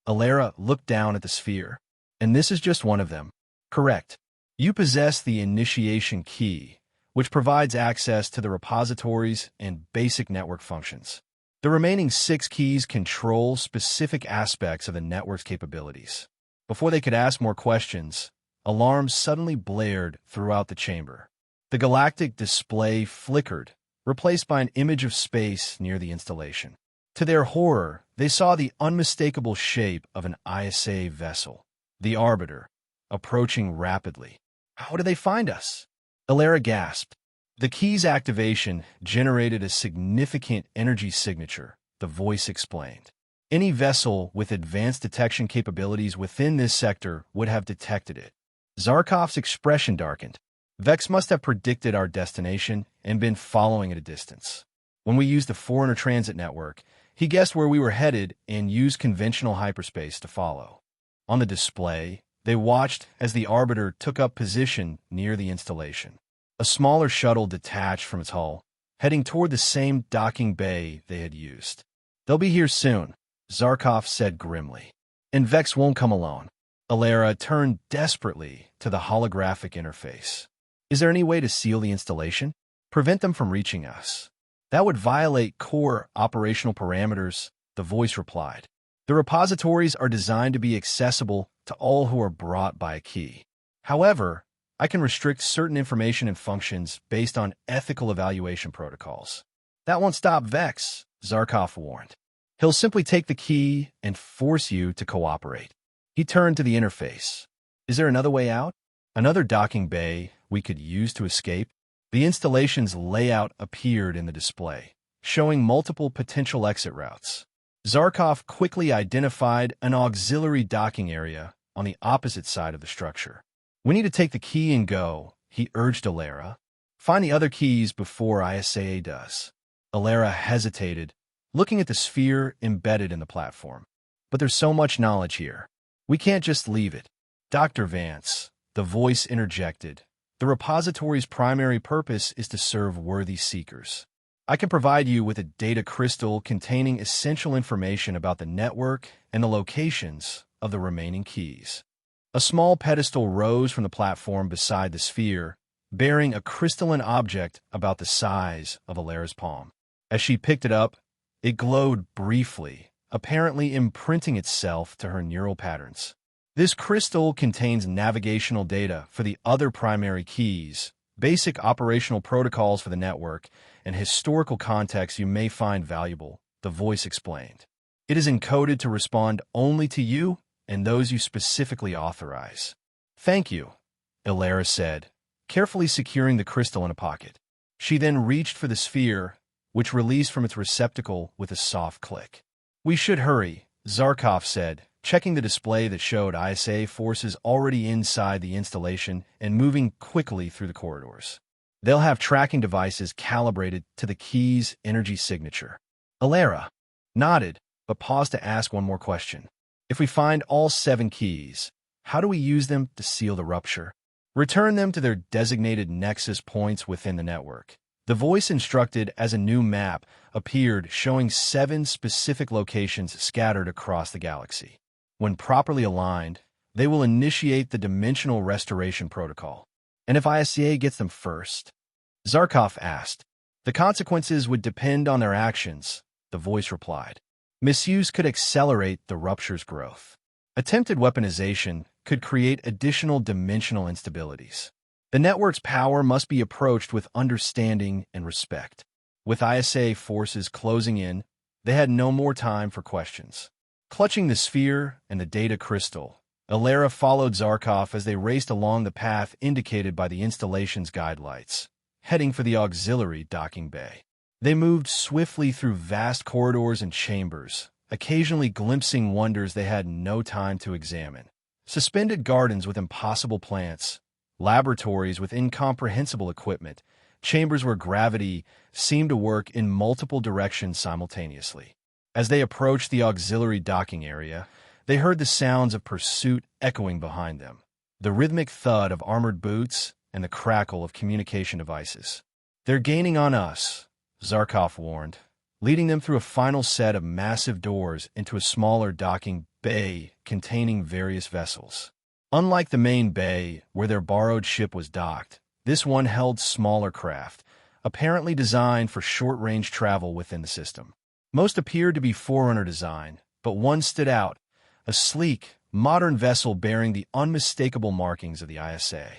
Alara looked down at the sphere. And this is just one of them. Correct. You possess the initiation key, which provides access to the repositories and basic network functions. The remaining 6 keys control specific aspects of the network's capabilities. Before they could ask more questions, alarms suddenly blared throughout the chamber. The galactic display flickered, replaced by an image of space near the installation. To their horror, they saw the unmistakable shape of an ISA vessel, the Arbiter, approaching rapidly. How did they find us? Alara gasped. The key's activation generated a significant energy signature, the voice explained. Any vessel with advanced detection capabilities within this sector would have detected it. Zarkov's expression darkened. Vex must have predicted our destination and been following at a distance. When we used the Foreigner Transit Network, he guessed where we were headed and used conventional hyperspace to follow. On the display, they watched as the Arbiter took up position near the installation. A smaller shuttle detached from its hull, heading toward the same docking bay they had used. They'll be here soon, Zarkov said grimly. And Vex won't come alone. Alara turned desperately to the holographic interface. Is there any way to seal the installation? Prevent them from reaching us? That would violate core operational parameters, the voice replied. The repositories are designed to be accessible to all who are brought by a key. However, I can restrict certain information and functions based on ethical evaluation protocols. That won't stop Vex, Zarkov warned. He'll simply take the key and force you to cooperate. He turned to the interface. Is there another way out? Another docking bay we could use to escape? The installation's layout appeared in the display, showing multiple potential exit routes. Zarkov quickly identified an auxiliary docking area on the opposite side of the structure. We need to take the key and go, he urged Alara. Find the other keys before ISA does. Alara hesitated, looking at the sphere embedded in the platform. But there's so much knowledge here. We can't just leave it. Dr. Vance, the voice interjected. The repository's primary purpose is to serve worthy seekers. I can provide you with a data crystal containing essential information about the network and the locations of the remaining keys. A small pedestal rose from the platform beside the sphere, bearing a crystalline object about the size of Alara's palm. As she picked it up, it glowed briefly, apparently imprinting itself to her neural patterns. This crystal contains navigational data for the other primary keys, basic operational protocols for the network, and historical context you may find valuable, the voice explained. It is encoded to respond only to you and those you specifically authorize. Thank you, Alara said, carefully securing the crystal in a pocket. She then reached for the sphere, which released from its receptacle with a soft click. We should hurry, Zarkov said, checking the display that showed ISA forces already inside the installation and moving quickly through the corridors. They'll have tracking devices calibrated to the key's energy signature. Alara nodded, but paused to ask one more question. If we find all 7 keys, how do we use them to seal the rupture? Return them to their designated nexus points within the network. The voice instructed as a new map appeared showing 7 specific locations scattered across the galaxy. When properly aligned, they will initiate the dimensional restoration protocol. And if ISCA gets them first? Zarkov asked. The consequences would depend on their actions, the voice replied. Misuse could accelerate the rupture's growth. Attempted weaponization could create additional dimensional instabilities. The network's power must be approached with understanding and respect. With ISA forces closing in, they had no more time for questions. Clutching the sphere and the data crystal, Alara followed Zarkov as they raced along the path indicated by the installation's guide lights, heading for the auxiliary docking bay. They moved swiftly through vast corridors and chambers, occasionally glimpsing wonders they had no time to examine. Suspended gardens with impossible plants, laboratories with incomprehensible equipment, chambers where gravity seemed to work in multiple directions simultaneously. As they approached the auxiliary docking area, they heard the sounds of pursuit echoing behind them, the rhythmic thud of armored boots and the crackle of communication devices. They're gaining on us, Zarkov warned, leading them through a final set of massive doors into a smaller docking bay containing various vessels. Unlike the main bay, where their borrowed ship was docked, this one held smaller craft, apparently designed for short-range travel within the system. Most appeared to be Forerunner design, but one stood out, a sleek, modern vessel bearing the unmistakable markings of the ISA.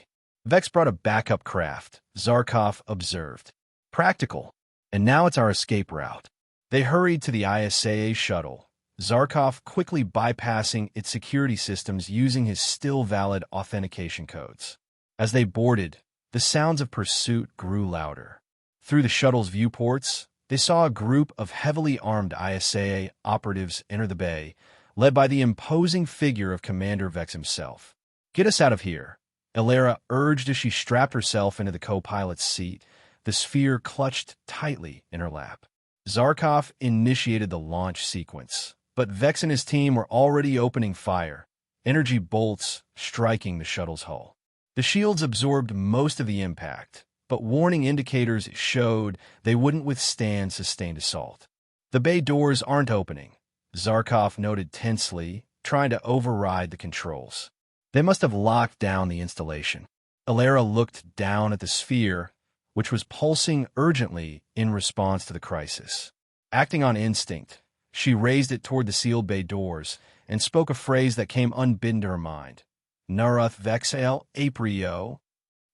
Vex brought a backup craft, Zarkov observed. Practical. And now it's our escape route. They hurried to the ISA shuttle, Zarkov quickly bypassing its security systems using his still-valid authentication codes. As they boarded, the sounds of pursuit grew louder. Through the shuttle's viewports, they saw a group of heavily armed ISA operatives enter the bay, led by the imposing figure of Commander Vex himself. "Get us out of here," Alara urged as she strapped herself into the co-pilot's seat, the sphere clutched tightly in her lap. Zarkov initiated the launch sequence, but Vex and his team were already opening fire, energy bolts striking the shuttle's hull. The shields absorbed most of the impact, but warning indicators showed they wouldn't withstand sustained assault. "The bay doors aren't opening," Zarkov noted tensely, trying to override the controls. "They must have locked down the installation." Alara looked down at the sphere, which was pulsing urgently in response to the crisis. Acting on instinct, she raised it toward the sealed bay doors and spoke a phrase that came unbidden to her mind. "Narath Vexel Aprio."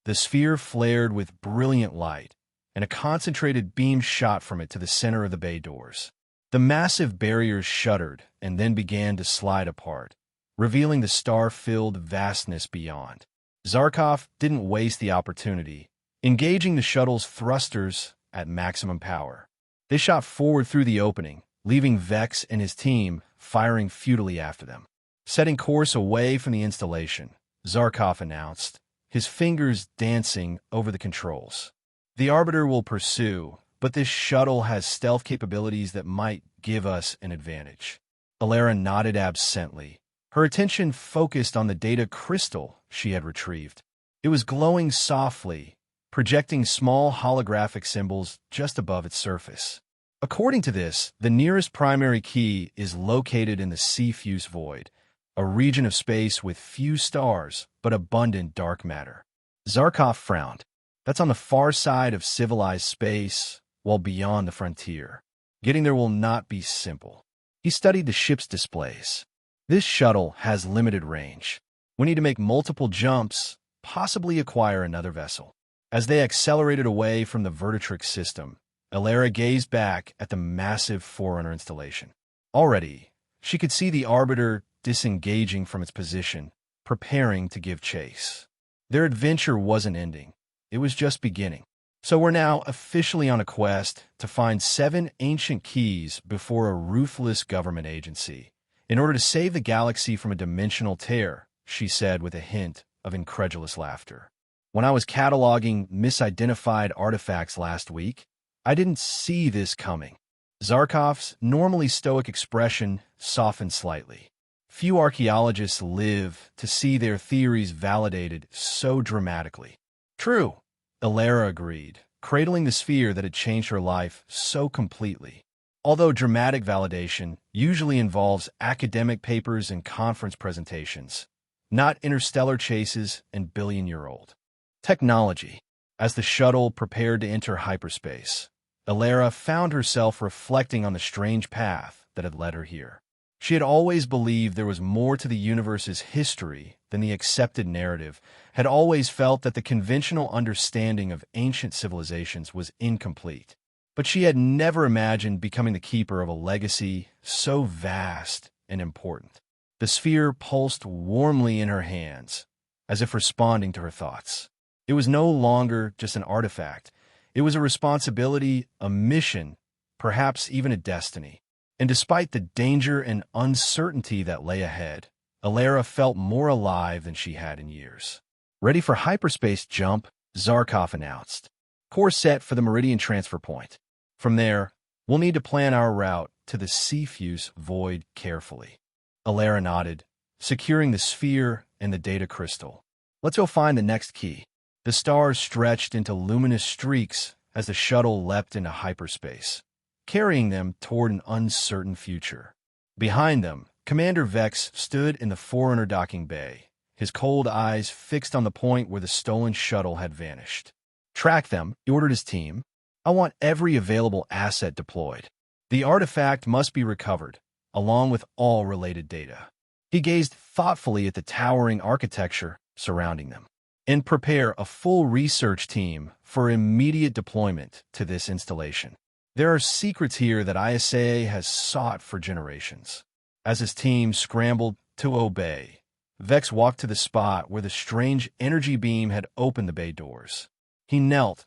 The sphere flared with brilliant light, and a concentrated beam shot from it to the center of the bay doors. The massive barriers shuddered and then began to slide apart, revealing the star-filled vastness beyond. Zarkov didn't waste the opportunity, engaging the shuttle's thrusters at maximum power. They shot forward through the opening, leaving Vex and his team firing futilely after them. Setting course away from the installation, Zarkov announced, his fingers dancing over the controls. "The Arbiter will pursue, but this shuttle has stealth capabilities that might give us an advantage." Alara nodded absently, her attention focused on the data crystal she had retrieved. It was glowing softly, projecting small holographic symbols just above its surface. According to this, the nearest primary key is located in the C-Fuse void, a region of space with few stars but abundant dark matter. Zarkov frowned. That's on the far side of civilized space, while beyond the frontier. Getting there will not be simple. He studied the ship's displays. This shuttle has limited range. We need to make multiple jumps, possibly acquire another vessel. As they accelerated away from the Vertitrix system, Alara gazed back at the massive Forerunner installation. Already, she could see the Arbiter disengaging from its position, preparing to give chase. Their adventure wasn't ending. It was just beginning. So we're now officially on a quest to find 7 ancient keys before a ruthless government agency, In order to save the galaxy from a dimensional tear, she said with a hint of incredulous laughter. When I was cataloging misidentified artifacts last week, I didn't see this coming. Zarkov's normally stoic expression softened slightly. Few archaeologists live to see their theories validated so dramatically. True, Elara agreed, cradling the sphere that had changed her life so completely. Although dramatic validation usually involves academic papers and conference presentations, not interstellar chases and billion-year-old technology. As the shuttle prepared to enter hyperspace, Elara found herself reflecting on the strange path that had led her here. She had always believed there was more to the universe's history than the accepted narrative, had always felt that the conventional understanding of ancient civilizations was incomplete. But she had never imagined becoming the keeper of a legacy so vast and important. The sphere pulsed warmly in her hands, as if responding to her thoughts. It was no longer just an artifact. It was a responsibility, a mission, perhaps even a destiny. And despite the danger and uncertainty that lay ahead, Elara felt more alive than she had in years. Ready for hyperspace jump, Zarkov announced. Course set for the Meridian transfer point. From there, we'll need to plan our route to the Cepheus void carefully. Elara nodded, securing the sphere and the data crystal. Let's go find the next key. The stars stretched into luminous streaks as the shuttle leapt into hyperspace, carrying them toward an uncertain future. Behind them, Commander Vex stood in the Forerunner docking bay, his cold eyes fixed on the point where the stolen shuttle had vanished. Track them, he ordered his team. I want every available asset deployed. The artifact must be recovered, along with all related data. He gazed thoughtfully at the towering architecture surrounding them. And prepare a full research team for immediate deployment to this installation. There are secrets here that ISA has sought for generations. As his team scrambled to obey, Vex walked to the spot where the strange energy beam had opened the bay doors. He knelt,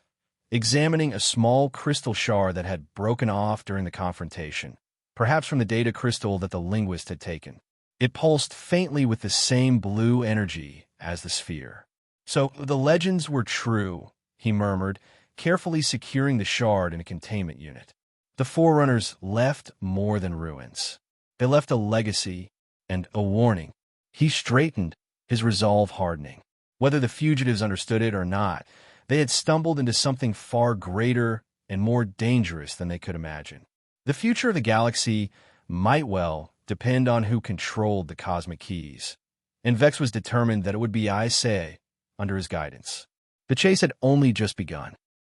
examining a small crystal shard that had broken off during the confrontation, perhaps from the data crystal that the linguist had taken. It pulsed faintly with the same blue energy as the sphere. So the legends were true, he murmured, carefully securing the shard in a containment unit. The Forerunners left more than ruins. They left a legacy and a warning. He straightened, his resolve hardening. Whether the fugitives understood it or not, they had stumbled into something far greater and more dangerous than they could imagine. The future of the galaxy might well depend on who controlled the cosmic keys, and Vex was determined that it would be Isa under his guidance. The chase had only just begun.